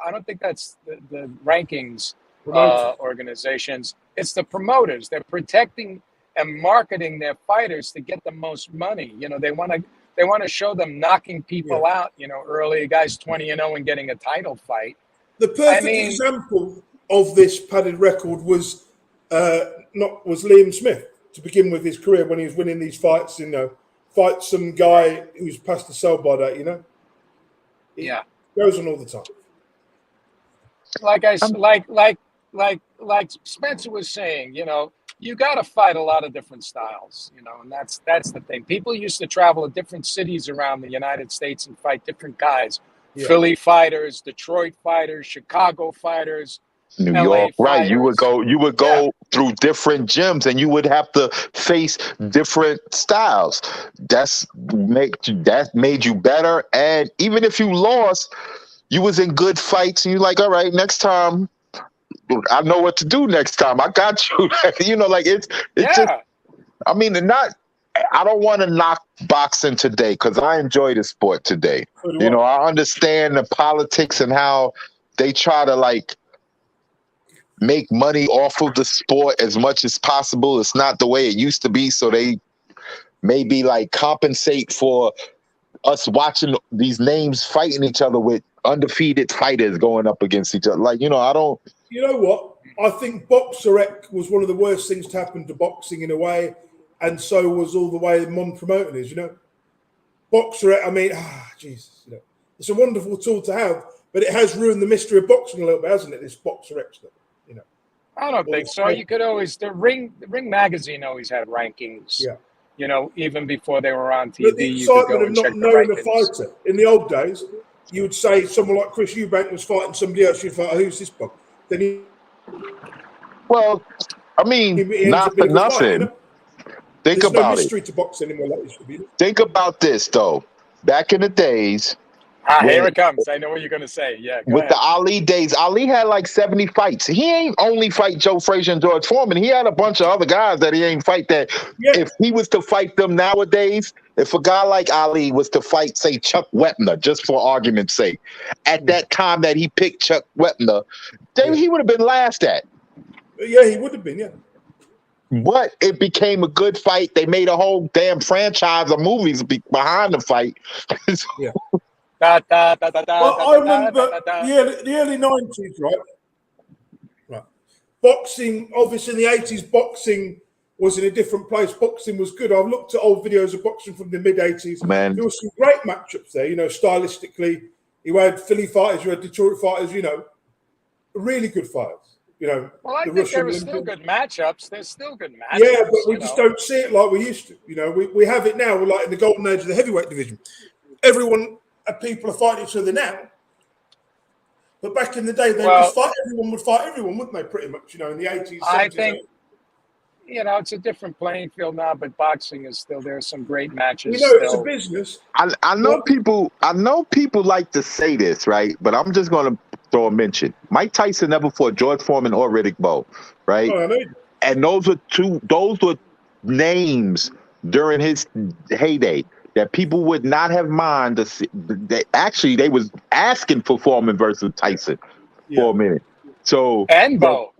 I don't think that's the rankings organizations. It's the promoters. They're protecting and marketing their fighters to get the most money. They want to show them knocking people out. Early guys 20-0 and getting a title fight. The perfect example of this padded record was Liam Smith to begin with his career when he was winning these fights. Fight some guy who's past the sell by that. It goes on all the time. Like Spencer was saying, you got to fight a lot of different styles, and that's the thing. People used to travel to different cities around the United States and fight different guys. Yeah. Philly fighters, Detroit fighters, Chicago fighters, New LA York, right? fighters. You would go through different gyms, and you would have to face different styles. That made you better, and even if you lost, you was in good fights, and you're like, all right, next time, I know what to do next time. I got you. It's just, I mean, I don't want to knock boxing today because I enjoy the sport today. I understand the politics and how they try to make money off of the sport as much as possible. It's not the way it used to be. So they maybe compensate for us watching these names fighting each other with undefeated fighters going up against each other. I don't. You know what? I think Boxerec was one of the worst things to happen to boxing in a way, and so was all the way Mon promoting is. Boxerec. I mean, Jesus. It's a wonderful tool to have, but it has ruined the mystery of boxing a little bit, hasn't it? This Boxerec stuff. I don't think so. You could always the Ring magazine always had rankings. Yeah. Even before they were on TV. But the excitement of not knowing a fighter in the old days, you would say someone like Chris Eubank was fighting somebody else. You'd think, who's this bug? Then well, I mean, not for nothing. Think There's about no mystery to boxing anymore like it should be. Think about this though. Back in the days. Here it comes. I know what you're going to say. Yeah. With the Ali days, Ali had 70 fights. He ain't only fight Joe Frazier and George Foreman. He had a bunch of other guys that he ain't fight that. Yeah. If he was to fight them nowadays, if a guy like Ali was to fight, say, Chuck Wepner, just for argument's sake, at that time that he picked Chuck Wepner, he would have been laughed at. Yeah, he would have been, yeah. But it became a good fight. They made a whole damn franchise of movies behind the fight. Yeah. I remember the early 90s, right? Boxing, obviously in the 80s, boxing was in a different place. Boxing was good. I've looked at old videos of boxing from the mid-80s. Man. There were some great matchups there, stylistically. You had Philly fighters, you had Detroit fighters, really good fighters. Well, I think there were still good matchups. There's still good matchups. Yeah, but we just don't see it like we used to. We have it now. We're like in the golden age of the heavyweight division. People are fighting each other now. But back in the day, everyone would fight everyone, wouldn't they, pretty much, in the 80s, 70s. I think, it's a different playing field now, but boxing is still, there are some great matches. It's a business. I know people like to say this, right? But I'm just going to throw a mention. Mike Tyson never fought George Foreman or Riddick Bowe, right? Oh, I know. And those were names during his heyday that people would not have mind to see. They was asking for Foreman versus Tyson for a minute. So and Bowe.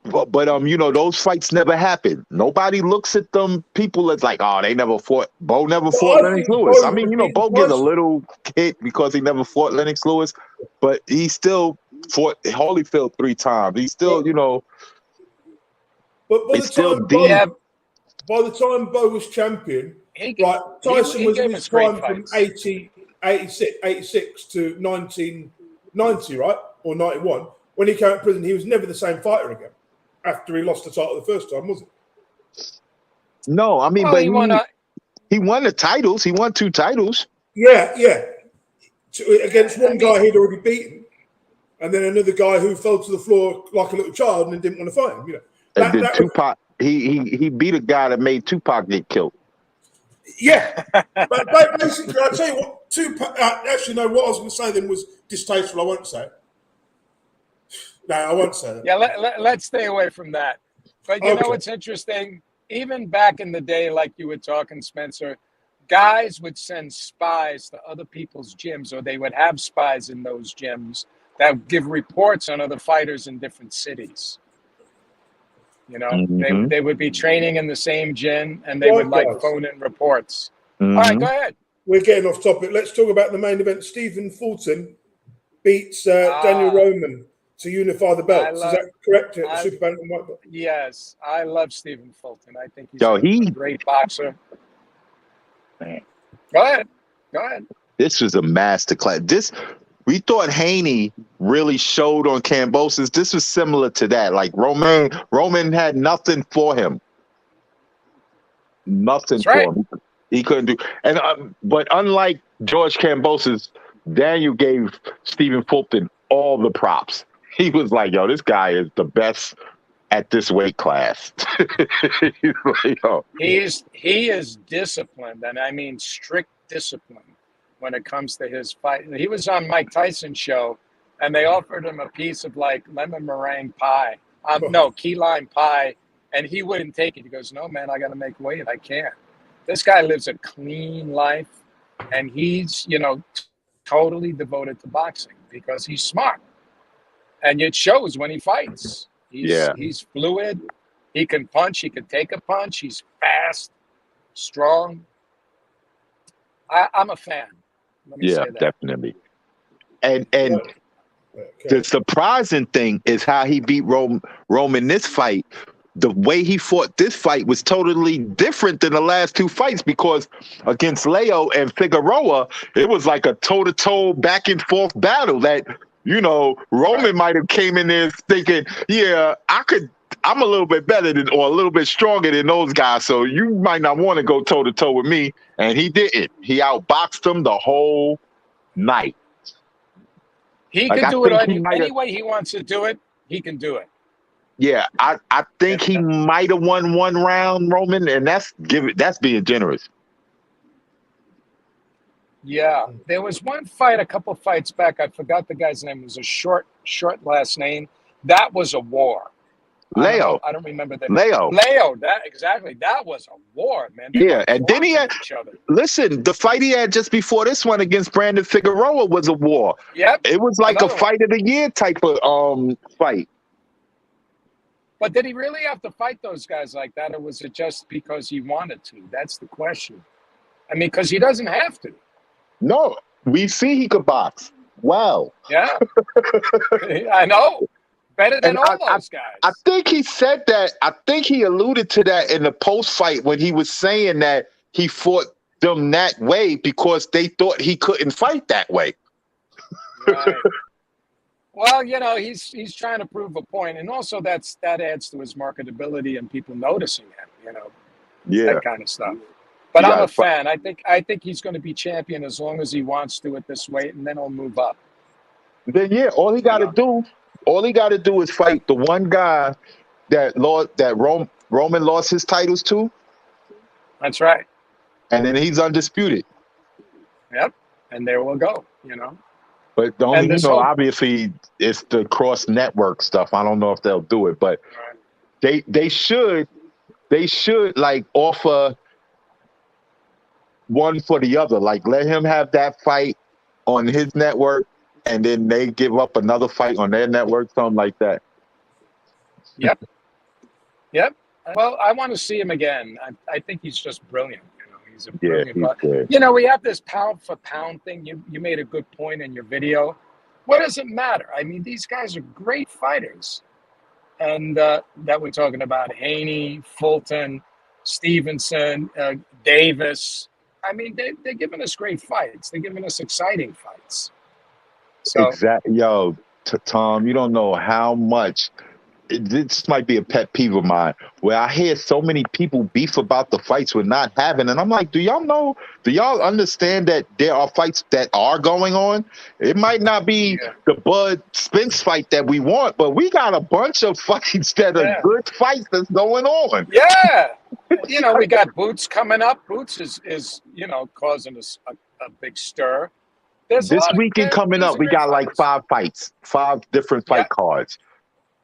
But those fights never happened. Nobody looks at them people as like, oh, they never fought. Bowe never fought Lennox Lewis. I mean, Bowe gets a little hit because he never fought Lennox Lewis, but he still fought Holyfield 3 times. He still, But by It's still the deep. time Bo was champion, right, Tyson was in his prime from 86 to 1990, right? Or 91. When he came out of prison, he was never the same fighter again after he lost the title the first time, was it? No, I mean, Well, but he won he won the titles. He won 2 titles. Yeah. Against one guy he'd already beaten, and then another guy who fell to the floor like a little child and didn't want to fight him. You know, And then Tupac, he beat a guy that made Tupac get killed. Yeah, but basically, I'll tell you what. Tupac. Actually, no. What I was going to say then was distasteful. I won't say it. No, I won't say that. Yeah, let's stay away from that. But you know what's interesting? Even back in the day, like you were talking, Spencer, guys would send spies to other people's gyms, or they would have spies in those gyms that would give reports on other fighters in different cities. You know, they would be training in the same gym, and they would like phone in reports. All right, go ahead. We're getting off topic. Let's talk about the main event. Stephen Fulton beats Daniel Roman to unify the belts. Is that correct? Super bantam white belt. Yes, I love Stephen Fulton. I think he's a great boxer. Man. Go ahead. This was a masterclass. We thought Haney really showed on Kambosos. This was similar to that. Like Roman had nothing for him. Nothing for him. He couldn't do. And but unlike George Kambosos, Daniel gave Stephen Fulton all the props. He was like, "Yo, this guy is the best at this weight class." He is disciplined, and I mean strict discipline when it comes to his fight. He was on Mike Tyson's show, and they offered him a piece of like lemon meringue pie, key lime pie, and he wouldn't take it. He goes, "No, man, I got to make weight. I can't." This guy lives a clean life, and he's totally devoted to boxing because he's smart, and it shows when he fights. He's fluid. He can punch. He can take a punch. He's fast, strong. I'm a fan. Let me say that. Definitely. And the surprising thing is how he beat Roman this fight. The way he fought this fight was totally different than the last 2 fights, because against Leo and Figueroa, it was like a toe-to-toe back-and-forth battle that, Roman might have came in there thinking, I'm a little bit better than, or a little bit stronger than those guys, so you might not want to go toe-to-toe with me. And he didn't. He outboxed him the whole night. He can do it any way he wants to do it. He can do it. Yeah, I think he might have won 1 round, Roman, and that's being generous. Yeah, there was one fight a couple fights back. I forgot the guy's name. It was a short last name. That was a war. Leo. I don't remember that. Leo. That was a war, man. And then he had listen. The fight he had just before this one against Brandon Figueroa was a war. Yep. It was like a fight of the year type of fight. But did he really have to fight those guys like that, or was it just because he wanted to? That's the question. I mean, because he doesn't have to. No, we see he could box. Wow. Yeah. I know. Better than all those guys. I think he said that. I think he alluded to that in the post-fight when he was saying that he fought them that way because they thought he couldn't fight that way. Right. Well, he's trying to prove a point, and also that adds to his marketability and people noticing him. That kind of stuff. But I'm a fan. I think he's going to be champion as long as he wants to at this weight, and then he'll move up. Then all he got to do is fight the one guy that Roman lost his titles to. That's right. And then he's undisputed. Yep. And there we'll go. But the only obviously it's the cross network stuff. I don't know if they'll do it, but they should like offer one for the other. Like let him have that fight on his network, and then they give up another fight on their network, something like that. Yep. Well, I want to see him again. I think he's just brilliant. He's a brilliant. We have this pound for pound thing. You made a good point in your video. What does it matter? I mean, these guys are great fighters. and that we're talking about Haney, Fulton, Stevenson, Davis. I mean, they're giving us great fights. They're giving us exciting fights. So Exactly. Yo, Tom, you don't know how much. This might be a pet peeve of mine, where I hear so many people beef about the fights we're not having, and I'm like, do y'all understand that there are fights that are going on? It might not be the Bud Spence fight that we want, but we got a bunch of fights that are good fights that's going on. Yeah. We got Boots coming up. Boots is causing us a big stir. There's This weekend coming up, we got like 5 fights, 5 different fight cards.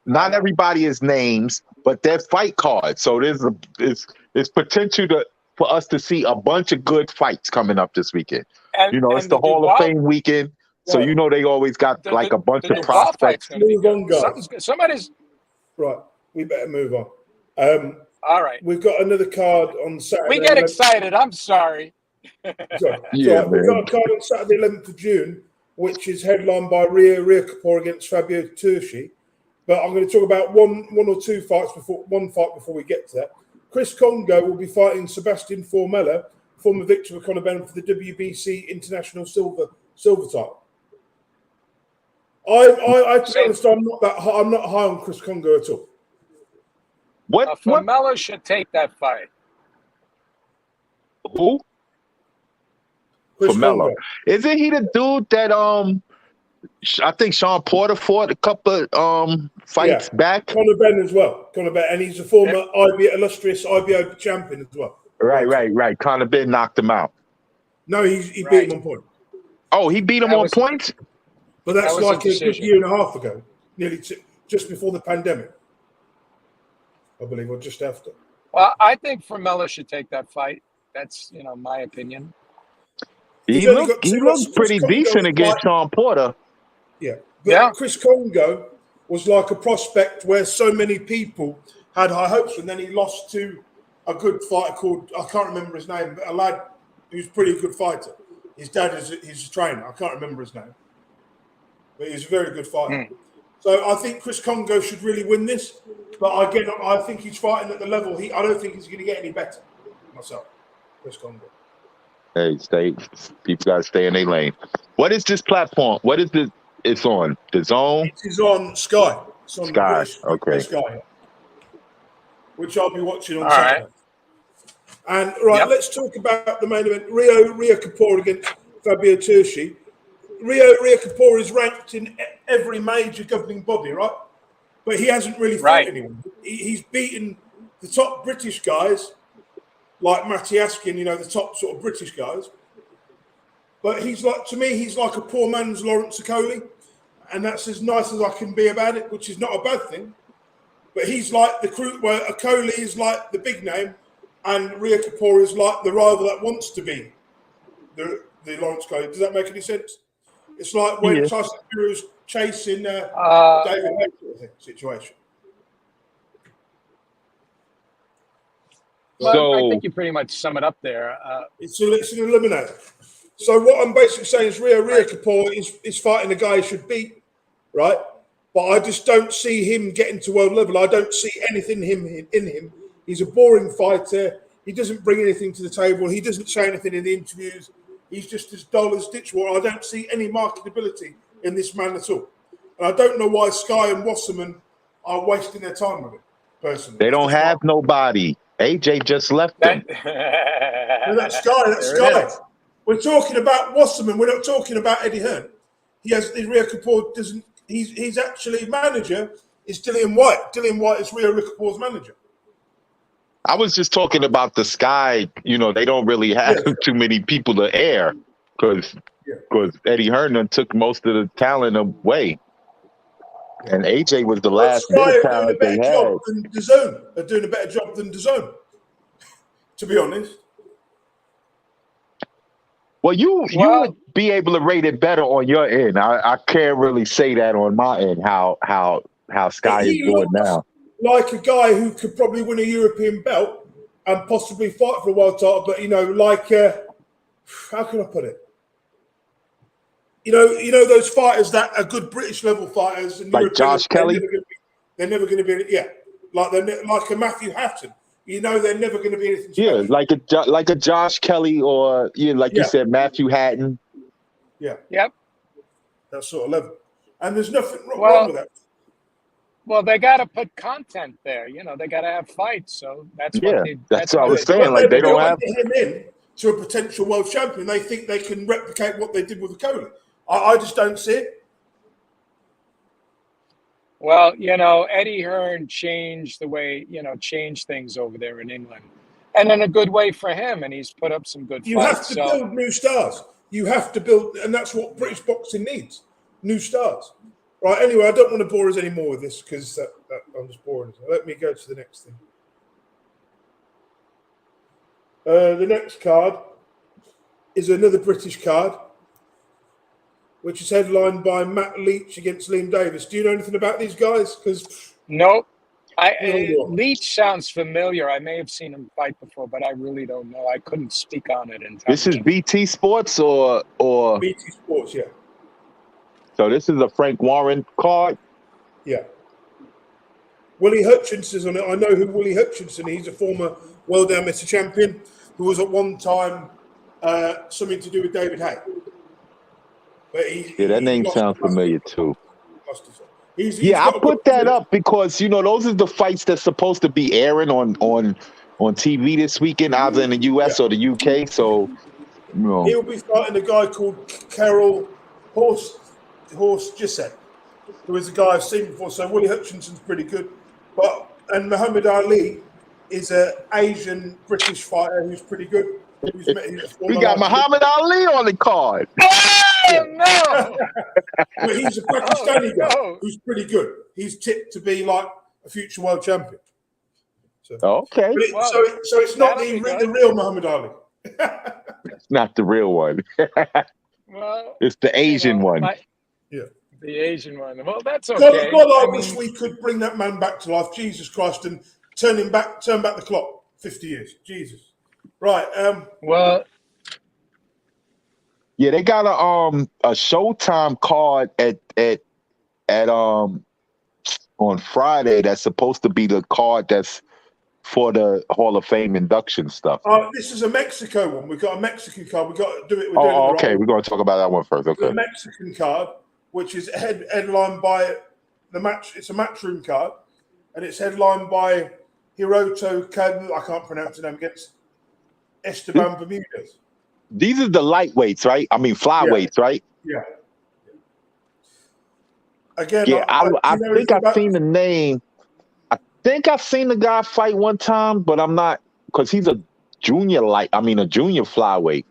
Not everybody is names, but they're fight cards. So there's potential for us to see a bunch of good fights coming up this weekend. It's the Hall of Fame weekend, so they always got like a bunch of prospects. Move on, guys. Somebody's right. We better move on. All right. We've got another card on Saturday. We get excited. I'm sorry. Yeah, we've got a card on Saturday, 11th of June, which is headlined by Ria Kapor against Fabio Turchi. But I'm going to talk about one or two fights before we get to that. Chris Congo will be fighting Sebastian Formella, former victor of Conor Benn, for the WBC International Silver title. To be honest, I'm not high on Chris Congo at all. Formella should take that fight. Who? Chris Formella. Congo. Isn't he the dude that I think Sean Porter fought a couple fights back? Conor Benn as well. Conor Benn, and he's a former illustrious IBO champion as well. Right. Conor Benn knocked him out. No, he beat him on point. Oh, he beat him on points? But that's like a good year and a half ago, nearly just before the pandemic, I believe, or just after. Well, I think Formella should take that fight. That's my opinion. He looked pretty decent against Sean Porter. Yeah. But Chris Congo was like a prospect where so many people had high hopes, and then he lost to a good fighter called, I can't remember his name, but a lad who's a pretty good fighter. His dad is his trainer. I can't remember his name. But he's a very good fighter. So I think Chris Congo should really win this. But again, I think he's fighting at the level. I don't think he's going to get any better myself, Chris Congo. Hey, people got to stay in their lane. What is this platform? What is this? It's on the Zone? It is on Sky. It's on Sky, British Sky, which I'll be watching on Saturday. And let's talk about the main event. Ria Kapor against Fabio Turchi. Ria Kapor is ranked in every major governing body, right? But he hasn't really fought anyone. He's beaten the top British guys, like Matty Askin, the top sort of British guys. But he's like a poor man's Lawrence Okoli, and that's as nice as I can be about it, which is not a bad thing. But he's like the crew where Okoli is like the big name, and Ria Kapor is like the rival that wants to be the Lawrence Okoli. Does that make any sense? It's like when Tyson Fury's chasing David Haye sort of thing, situation. Well, I think you pretty much sum it up there. It's an eliminator. So what I'm basically saying is Ria Kapor is fighting a guy he should beat, right? But I just don't see him getting to world level. I don't see anything in him. He's a boring fighter. He doesn't bring anything to the table. He doesn't say anything in the interviews. He's just as dull as ditchwater. I don't see any marketability in this man at all. And I don't know why Sky and Wasserman are wasting their time with it, personally. They don't have nobody. AJ just left them. That's Sky. We're talking about Wasserman. We're not talking about Eddie Hearn. Ria Kapor doesn't. He's actually manager is Dillian White. Dillian White is Ria Kapor's manager. I was just talking about the Sky. They don't really have too many people to air because Eddie Hearn took most of the talent away, and AJ was the last bit of talent they had. They're doing a better job than DAZN, to be honest. Well, you would be able to rate it better on your end. I can't really say that on my end. How Sky is doing now. Like a guy who could probably win a European belt and possibly fight for a world title, but how can I put it? Those fighters that are good British level fighters, and like Josh Kelly. they're never going to be. Yeah, like like a Matthew Hatton. You know, they're never going to be anything special. Yeah, like a Josh Kelly or you said, Matthew Hatton. Yeah. Yep. That sort of level. And there's nothing wrong with that. Well, they got to put content there. You know, they got to have fights. So that's what they. That's what I was they saying. Like they don't have him in to a potential world champion. They think they can replicate what they did with the Coley. I just don't see it. Well, you know, Eddie Hearn changed the way, changed things over there in England. And in a good way for him. And he's put up some good You fights. have to build new stars. You have to build, and that's what British boxing needs, new stars. Right, anyway, I don't want to bore us anymore with this because I'm just boring. Let me go to the next thing. The next card is another British card, which is headlined by Matt Leach against Liam Davis. Do you know anything about these guys? Because nope. Leach sounds familiar. I may have seen him fight before, but I really don't know. I couldn't speak on it. This is BT Sports or BT Sports, yeah. So this is a Frank Warren card? Yeah. Willie Hutchinson's on it. I know who Willie Hutchinson is. He's a former world amateur champion who was at one time something to do with David Hay. But that name sounds familiar too. He's I put that up because, those are the fights that's supposed to be airing on TV this weekend, either in the US or the UK. So, he'll be fighting a guy called Carol Horse Gisette, who is a guy I've seen before. So Willie Hutchinson's pretty good, and Muhammad Ali is an Asian British fighter who's pretty good. We got Muhammad Ali on the card. Oh, no! But he's a Pakistani guy who's pretty good. He's tipped to be like a future world champion. So, okay. So it's not the real Muhammad Ali. It's not the real one. Well, it's the Asian one. The Asian one. Well, that's okay. God, I wish we could bring that man back to life. Jesus Christ, and turn back the clock 50 years. Jesus. Right. Yeah, they got a Showtime card at on Friday that's supposed to be the card that's for the Hall of Fame induction stuff. This is a Mexico one. We've got a Mexican card. We've got to do it. Okay. We're going to talk about that one first. Okay. The Mexican card, which is headlined by the match. It's a matchroom card, and it's headlined by Hiroto I can't pronounce the name, against Esteban Bermudez. These are the lightweights, right? I mean, flyweights, right? Yeah. Again, I think I've seen the name. I think I've seen the guy fight one time, but I'm not, because he's a junior flyweight.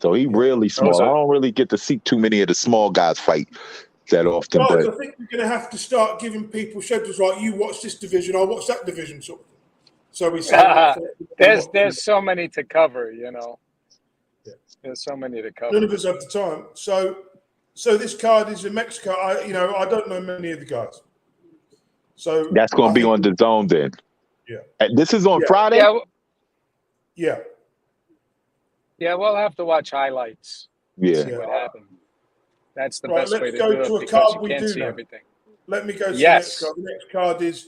So he really small. I don't really get to see too many of the small guys fight that often. I think we're going to have to start giving people schedules like, you watch this division, I'll watch that division, sort of thing. So we say there's so many to cover, There's so many to cover. None of us have the time. So this card is in Mexico. I don't know many of the guys. So that's going to be on the zone then. Yeah. And this is on Friday? Yeah. Yeah, we'll have to watch highlights. Yeah. See what happened. That's the best way to do it because you can't see everything. Let me go to the next card. The next card is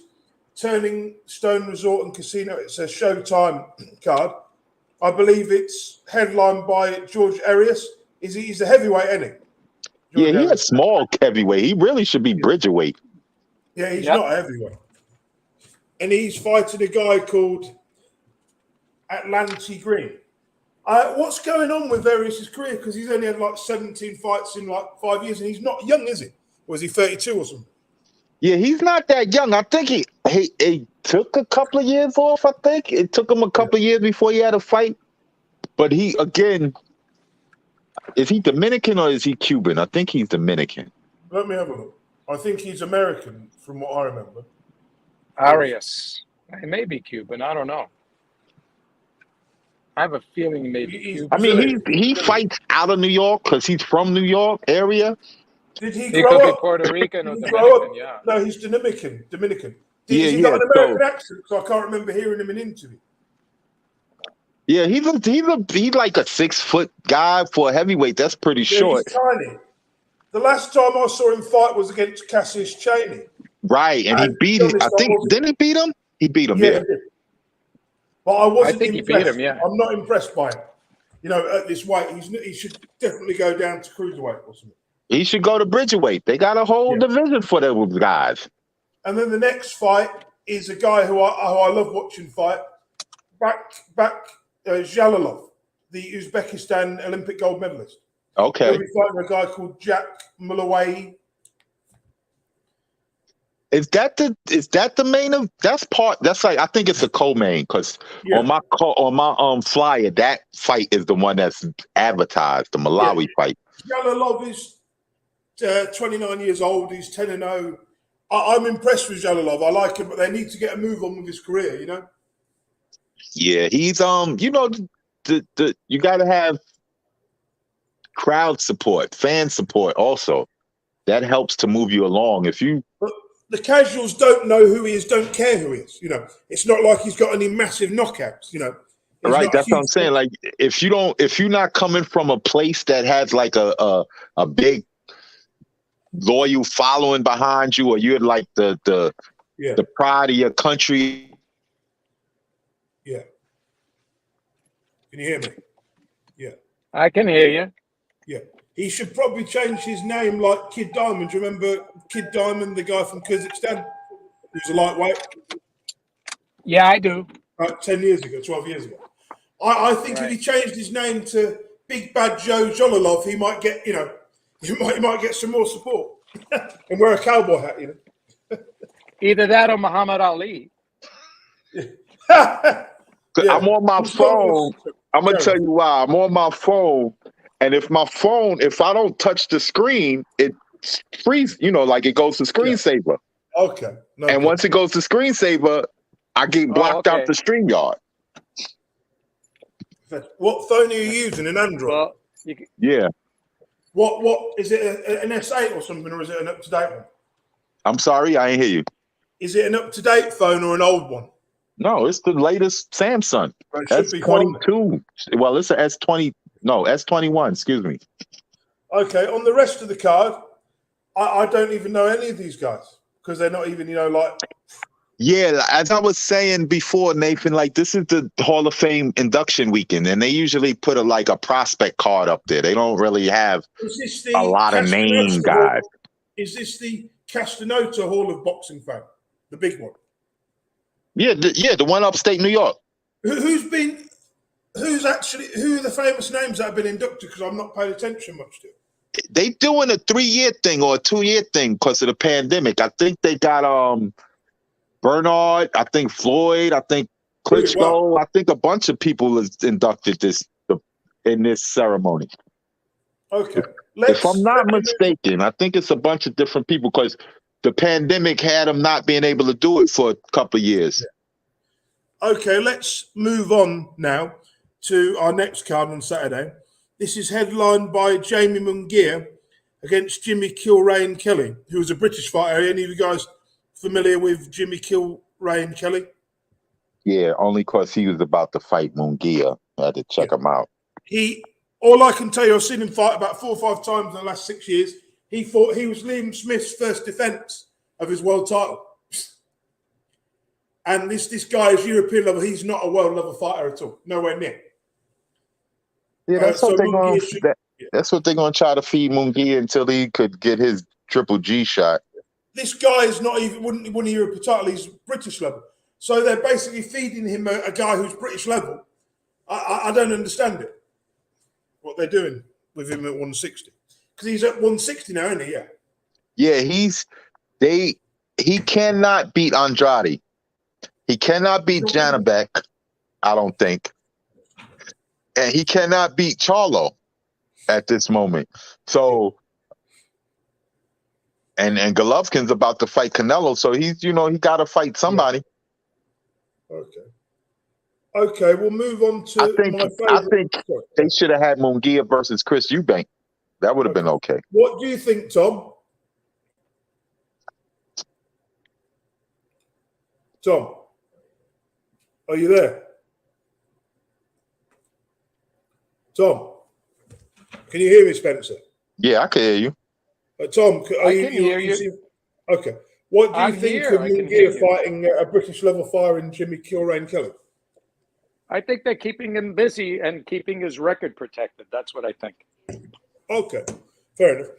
Turning Stone Resort and Casino. It's a Showtime card. I believe it's headlined by George Arias. He's a heavyweight, isn't he? He's a small heavyweight. He really should be bridgerweight. Yeah, he's not a heavyweight. And he's fighting a guy called Atlante Green. What's going on with Arias' career? Because he's only had like 17 fights in like 5 years, and he's not young, is he? Or is he 32 or something? Yeah, he's not that young. I think he took a couple of years off, I think. It took him a couple of years before he had a fight. But he, again, is he Dominican or is he Cuban? I think he's Dominican. Let me have a look. I think he's American, from what I remember. Arias. He may be Cuban. I don't know. I have a feeling he may be Cuban. I mean, he fights out of New York because he's from New York area. Did he could grow be up? Puerto Rican or Dominican, yeah. No, he's Dominican. Has he got an American accent? So I can't remember hearing him in an interview. Yeah, he's like a 6 foot guy for a heavyweight. That's pretty short. He's tiny. The last time I saw him fight was against Cassius Chaney. Right, and he to beat be him. honest, I think didn't he beat him? He beat him. Yeah, Yeah. he did. But I wasn't think he beat impressed. him, yeah. I'm not impressed by him. You know, at this weight, he should definitely go down to cruiserweight or something. He should go to Bridgerweight. They got a whole division for those guys. And then the next fight is a guy who I love watching fight. Zhalalov, the Uzbekistan Olympic gold medalist. Okay. He'll be fighting a guy called Jack Malawai. Is that the main of that's like I think it's a co-main because on my flyer that fight is the one that's advertised, the Malawi fight. Zhalalov is 29 years old. He's 10-0. I'm impressed with Zhalalov. I like him, but they need to get a move on with his career. You know. Yeah, he's you know the you got to have crowd support, fan support also. That helps to move you along. If you the casuals don't know who he is, don't care who he is. You know, it's not like he's got any massive knockouts. You know, right? That's what I'm saying. Like, if you're not coming from a place that has like a big loyal following behind you, or you're like the pride of your country. Yeah. Can you hear me? Yeah. I can hear you. Yeah. He should probably change his name like Kid Diamond. Do you remember Kid Diamond, the guy from Kazakhstan? He was a lightweight. Yeah, I do. 10 years ago, 12 years ago. I think if he changed his name to Big Bad Joe Zhalalov, he might get, you know, he might get some more support and wear a cowboy hat, you know. Either that or Muhammad Ali. I'm on my phone. I'm gonna tell you why. I'm on my phone, and if I don't touch the screen, it freezes. You know, like it goes to screensaver. Okay. And once it goes to screensaver, I get blocked out the StreamYard. What phone are you using? An Android? Well, yeah. What is it? An S8 or something, or is it an up-to-date one? I'm sorry, I ain't hear you. Is it an up-to-date phone or an old one? No, it's the latest Samsung. S22. Well, it's an S20. No, S21. Excuse me. Okay. On the rest of the card, I don't even know any of these guys because they're not even, you know, like. Yeah, as I was saying before, Nathan, like this is the Hall of Fame induction weekend, and they usually put a prospect card up there. They don't really have a lot of name guys. Is this the Castanota Hall of Boxing Fame, the big one? Yeah, the one upstate New York. Who are the famous names that have been inducted? Because I'm not paying attention much to it. They doing a 3-year thing or a 2-year thing because of the pandemic. I think they got Bernard, I think Floyd, I think Klitschko, I think a bunch of people is inducted in this ceremony. Okay. If I'm not mistaken, I think it's a bunch of different people because the pandemic had them not being able to do it for a couple of years. Yeah. Okay, let's move on now to our next card on Saturday. This is headlined by Jamie Munguia against Jimmy Kilrain Kelly, who is a British fighter. Are any of you guys familiar with Jimmy Kilrain Kelly? Yeah, only because he was about to fight Munguia. I had to check him out. All I can tell you, I've seen him fight about 4 or 5 times in the last 6 years. He was Liam Smith's first defense of his world title. And this guy is European level. He's not a world level fighter at all. Nowhere near. Yeah, that's what they're going to try to feed Munguia until he could get his Triple G shot. This guy is not even wouldn't win a European title. He's British level. So they're basically feeding him a guy who's British level. I don't understand it. What they're doing with him at 160. Because he's at 160 now, isn't he? Yeah. Yeah, he cannot beat Andrade. He cannot beat Janabek, I don't think. And he cannot beat Charlo at this moment. So and Golovkin's about to fight Canelo, so he's he got to fight somebody. Yeah. Okay, we'll move on to I think they should have had Munguia versus Chris Eubank. That would have been okay. What do you think, Tom? Tom, are you there? Tom, can you hear me, Spencer? Yeah, I can hear you. Tom, I can hear you. Okay. What do you I'm think here. of I can hear Munguia you. fighting a British level fire in Jimmy Kilrain Kelly? I think they're keeping him busy and keeping his record protected. That's what I think. Okay, fair enough.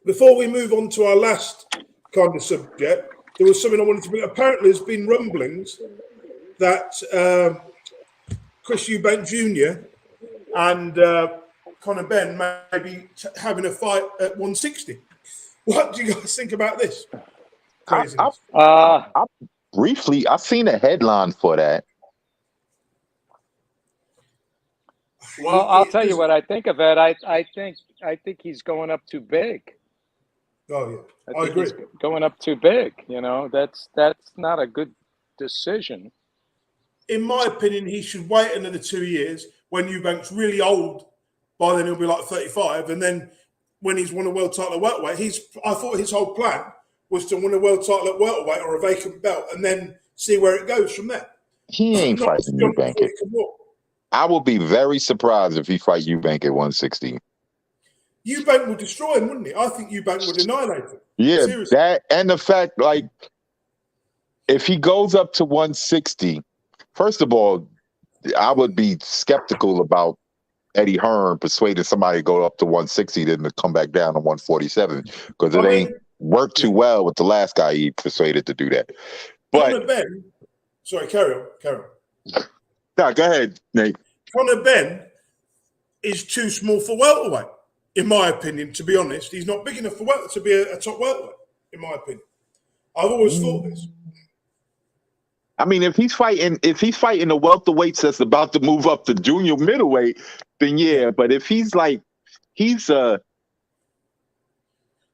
Before we move on to our last kind of subject, there was something I wanted to bring. Apparently, there's been rumblings that Chris Eubank Jr. and Conor Benn may be having a fight at 160. What do you guys think about this craziness? I briefly, I seen a headline for that. Well, I'll tell you what I think of it. I think he's going up too big. Oh yeah, I think agree. he's going up too big. You know, that's not a good decision. In my opinion, he should wait another 2 years. When Eubank's really old, by then he'll be like 35, and then when he's won a world title at welterweight, I thought his whole plan was to win a world title at welterweight or a vacant belt, and then see where it goes from there. He ain't fighting Eubank. I will be very surprised if he fight Eubank at 160. Eubank would destroy him, wouldn't he? I think Eubank would annihilate him. Yeah, seriously. that and the fact, like, if he goes up to 160, first of all, I would be skeptical about Eddie Hearn persuading somebody to go up to 160 then to come back down to 147 because it ain't worked too well with the last guy he persuaded to do that. But Conor Benn, sorry, carry on. No, go ahead, Nate. Conor Benn is too small for welterweight, in my opinion, to be honest. He's not big enough for to be a top welterweight, in my opinion. I've always thought this. I mean, if he's fighting the welterweights that's about to move up to junior middleweight, then yeah. But if he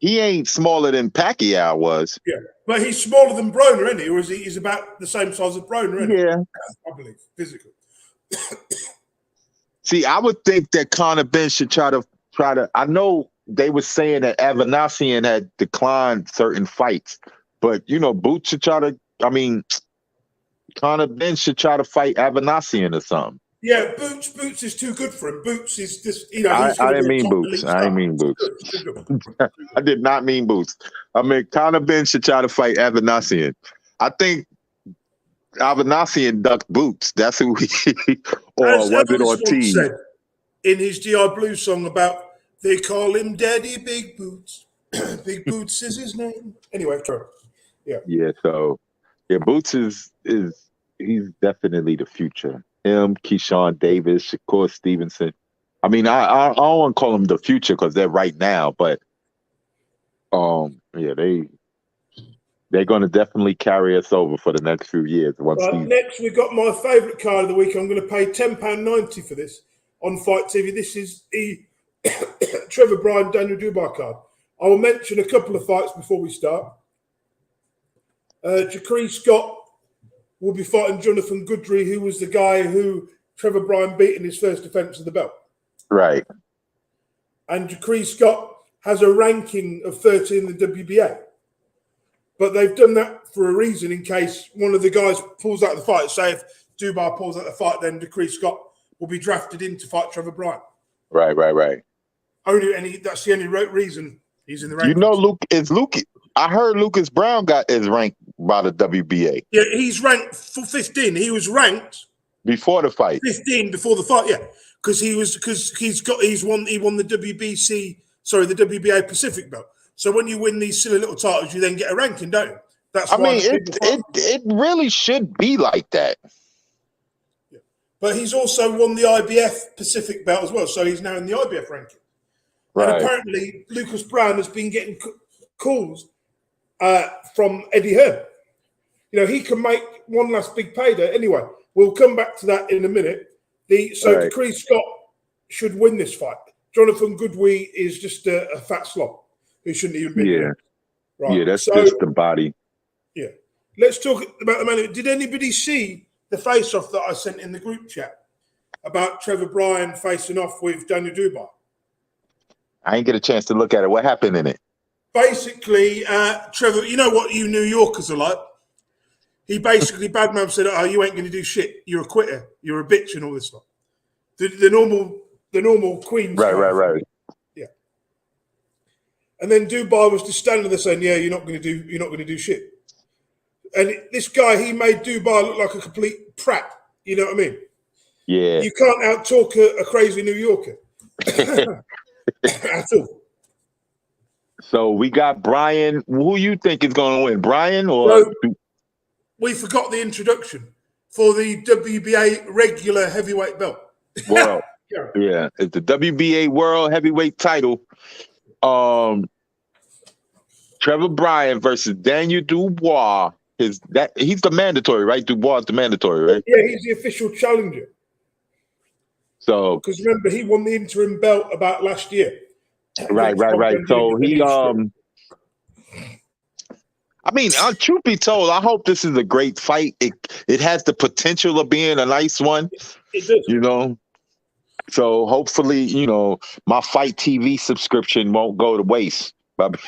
ain't smaller than Pacquiao was. Yeah, but he's smaller than Broner, isn't he? Or is he's about the same size as Broner, isn't he? Yeah, I believe physically. See, I would think that Conor Benn should try to. I know they were saying that Avanasian had declined certain fights, but Boots should try to. I mean, Conor Benn should try to fight Avanasian or something. Yeah, Boots is too good for him. Boots is just I didn't mean Boots. I didn't mean Boots. I did not mean Boots. I mean Conor Benn should try to fight Avanasian. I think Avanasian ducked Boots. That's who he or As was it Elvis Ortiz? said in his GI Blues song about they call him Daddy Big Boots. Big Boots is his name. Anyway, Trevor. Yeah. Yeah. So Boots is he's definitely the future. Him, Keyshawn Davis, Shakur Stevenson. I mean, I don't want to call them the future because they're right now, but they're going to definitely carry us over for the next few years. Next, we've got my favourite card of the week. I'm going to pay £10.90 for this on Fight TV. This is the Trevor Bryant, Daniel Dubois card. I will mention a couple of fights before we start. Jacree Scott will be fighting Jonathan Goodry, who was the guy who Trevor Bryant beat in his first defence of the belt. Right. And Jacree Scott has a ranking of 30 in the WBA. But they've done that for a reason in case one of the guys pulls out the fight. Say if Dubois pulls out the fight, then Jacree Scott will be drafted in to fight Trevor Bryant. Right. That's the only reason he's in the rankings. Luke. I heard Lucas Brown is ranked by the WBA. Yeah, he's ranked for 15. He was ranked before the fight. 15 before the fight, yeah, because he won the the WBA Pacific belt. So when you win these silly little titles, you then get a ranking, don't you? That's it really should be like that. Yeah. But he's also won the IBF Pacific belt as well, so he's now in the IBF ranking. Right. And apparently, Lucas Brown has been getting calls from Eddie Hearn. He can make one last big payday. Anyway, we'll come back to that in a minute. Jacree Scott should win this fight. Jonathan Goodry is just a fat slob who shouldn't even be there. Right. Yeah, that's just the body. Yeah. Let's talk about the man. Did anybody see the face-off that I sent in the group chat about Trevor Bryant facing off with Daniel Dubois? I didn't get a chance to look at it. What happened in it? Basically, Trevor, you know what you New Yorkers are like. He basically, Badman said, "Oh, you ain't going to do shit. You're a quitter. You're a bitch," and all this stuff. The normal Queens. Right. Yeah. And then Dubois was just standing there saying, "Yeah, you're not going to do shit." And this guy, he made Dubois look like a complete prat. You know what I mean? Yeah. You can't out-talk a crazy New Yorker at all. So we got Brian. Who you think is going to win, Brian or? So, we forgot the introduction for the WBA regular heavyweight belt. World. Yeah, it's the WBA World Heavyweight title. Trevor Bryant versus Daniel Dubois. He's the mandatory, right? Dubois is the mandatory, right? Yeah, he's the official challenger. So, because remember, he won the interim belt about last year. Right. So he, I mean, truth be told, I hope this is a great fight. It has the potential of being a nice one. It does. You know. So hopefully, my Fight TV subscription won't go to waste. But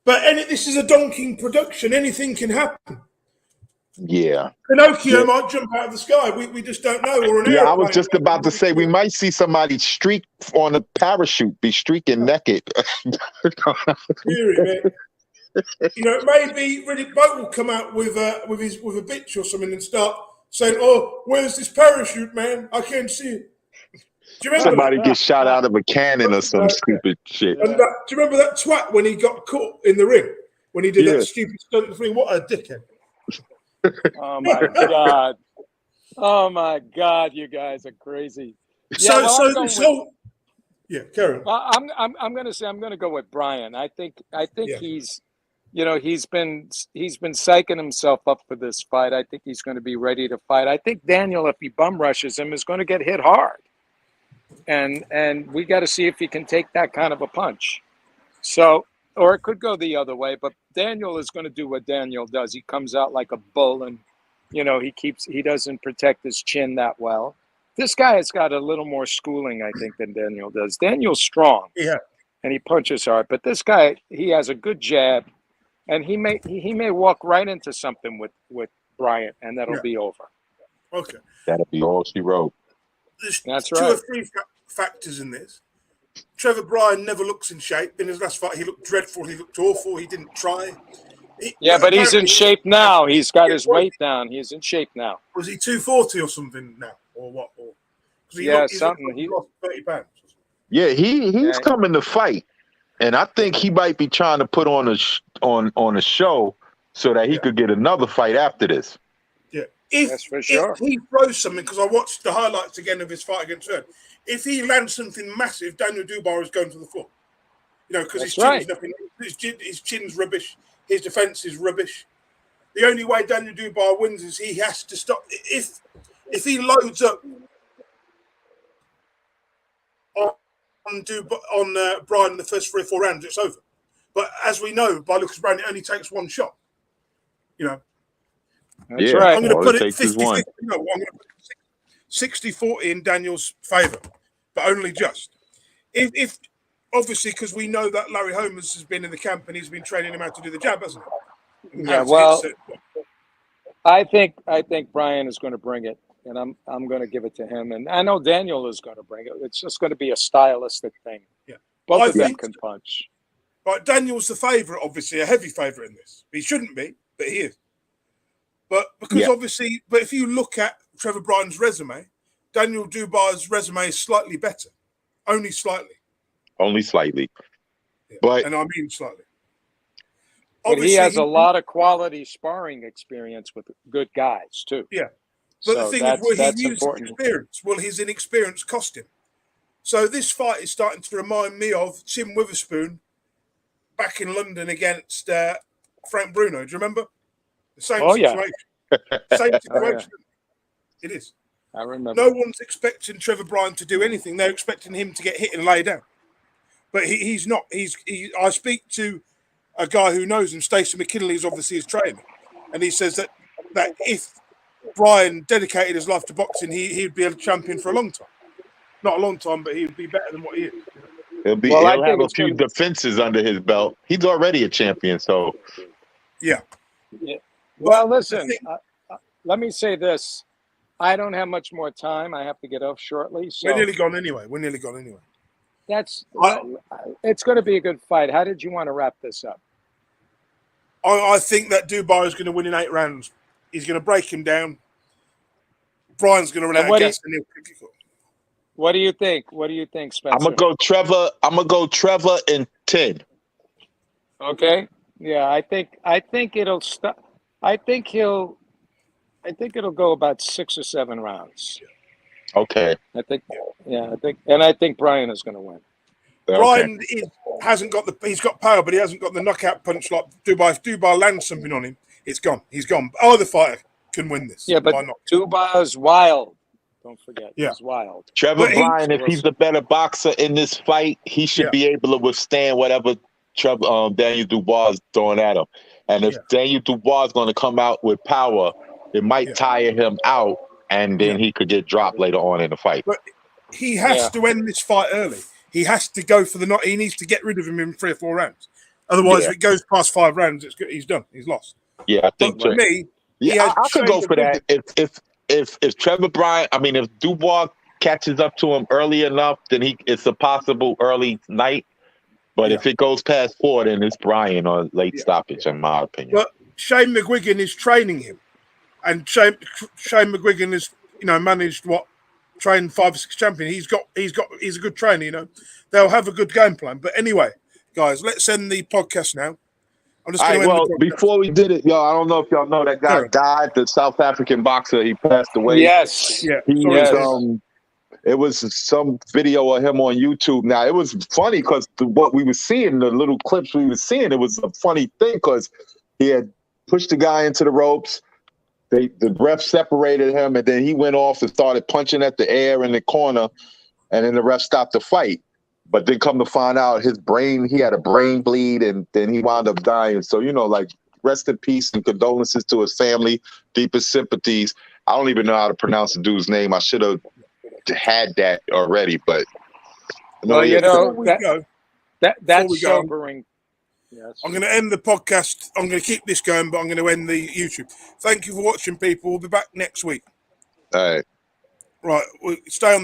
this is a donking production. Anything can happen. Yeah. Pinocchio might jump out of the sky. We just don't know. Or an I was just about to say we might see somebody streak on a parachute, be streaking naked. It may be Riddick Boat will come out with a bitch or something and start saying, "Oh, where's this parachute, man? I can't see it." Do you remember somebody gets shot out of a cannon or some stupid shit? And do you remember that twat when he got caught in the ring when he did that stupid stunt in the ring? What a dickhead! Oh my god! Oh my god! You guys are crazy. Carry on. I'm going to say I'm going to go with Brian. I think he's, he's been psyching himself up for this fight. I think he's going to be ready to fight. I think Daniel, if he bum rushes him, is going to get hit hard, and we got to see if he can take that kind of a punch. So. Or it could go the other way, but Daniel is going to do what Daniel does. He comes out like a bull, and he doesn't protect his chin that well. This guy has got a little more schooling, I think, than Daniel does. Daniel's strong, and he punches hard, but this guy, he has a good jab, and he may walk right into something with Bryant, and that'll be over. Okay, that'll be all she wrote. There's two or three factors in this. Trevor Bryant never looks in shape. In his last fight, he looked dreadful. He looked awful. He didn't try. But he's in shape now. He's got his weight down. He's in shape now. Was he 240 or something now, or what? Something. He lost 30 pounds. Yeah, he's coming to fight, and I think he might be trying to put on a show so that he could get another fight after this. Yeah, that's for sure. If he throws something, because I watched the highlights again of his fight against Trevor. If he lands something massive, Daniel Dubois is going to the floor. Because his chin's nothing. His chin's rubbish. His defense is rubbish. The only way Daniel Dubois wins is he has to stop. If he loads up on Bryant in the first 3 or 4 rounds, it's over. But as we know, by Lucas Brown, it only takes one shot. That's right. I'm going to put it 50-50. No, I'm going to put 60-40 in Daniel's favour, but only just. If obviously, because we know that Larry Holmes has been in the camp and he's been training him how to do the jab, hasn't he? I think Brian is going to bring it, and I'm going to give it to him. And I know Daniel is going to bring it. It's just going to be a stylistic thing. Yeah, both of them can punch. Right, Daniel's the favourite, obviously, a heavy favourite in this. He shouldn't be, but he is. But obviously, if you look at Trevor Bryant's resume, Daniel Dubois' resume is slightly better. Only slightly. Only slightly. Yeah. And I mean slightly. But he has a lot of quality sparring experience with good guys, too. Yeah. But the thing is, he used experience. Well, his inexperience cost him. So this fight is starting to remind me of Tim Witherspoon back in London against Frank Bruno. Do you remember? The same situation. Same situation. It is. I remember. No one's expecting Trevor Bryant to do anything. They're expecting him to get hit and lay down. But he's not. I speak to a guy who knows him. Stacey McKinley is obviously his trainer. And he says that if Brian dedicated his life to boxing, he'd be a champion for a long time. Not a long time, but he'd be better than what he is. He'll have a few defenses under his belt. He's already a champion, so. Yeah. Well, listen, let me say this. I don't have much more time. I have to get off shortly. So. We're nearly gone anyway. it's going to be a good fight. How did you want to wrap this up? I think that Dubois is going to win in 8 rounds. He's going to break him down. Bryant's going to run out of gas and he'll kick it. What do you think? What do you think, Spencer? I'm gonna go Trevor in 10. Okay. Yeah, I think it'll stop. I think it'll go about 6 or 7 rounds. Okay. I think Bryant is going to win. Bryant hasn't got he's got power, but he hasn't got the knockout punch like Dubois. If Dubois lands something on him, it's gone. He's gone. Either fighter can win this. Yeah, but Dubois is wild. Don't forget, he's wild. Trevor Bryant, if he's the better boxer in this fight, he should be able to withstand whatever Daniel Dubois is throwing at him. And if Daniel Dubois is going to come out with power, it might tire him out, and then he could get dropped later on in the fight. But he has to end this fight early. He has to go for the knot. He needs to get rid of him in 3 or 4 rounds. Otherwise, if it goes past 5 rounds, he's done. He's lost. Yeah, I think. But for me, I could go for that. If Trevor Bryant, if Dubois catches up to him early enough, then it's a possible early night. But if it goes past 4, then it's Bryant or late stoppage, in my opinion. But Shane McGuigan is training him, and Shane McGuigan has managed train 5 or 6 champions. He's a good trainer. They'll have a good game plan. But anyway, guys, let's end the podcast now. I'm just going to end the podcast. Before we did it, I don't know if y'all know that guy died, the South African boxer. He passed away. Yes. Yeah. It was some video of him on YouTube. Now, it was funny because what we were seeing, the little clips we were seeing, it was a funny thing because he had pushed the guy into the ropes. The ref separated him, and then he went off and started punching at the air in the corner, and then the ref stopped the fight. But then come to find out he had a brain bleed, and then he wound up dying. So, rest in peace and condolences to his family, deepest sympathies. I don't even know how to pronounce the dude's name. I should have had that already, but that's sobering. Yes. I'm going to end the podcast. I'm going to keep this going, but I'm going to end the YouTube. Thank you for watching, people. We'll be back next week. All right. Right. Stay on the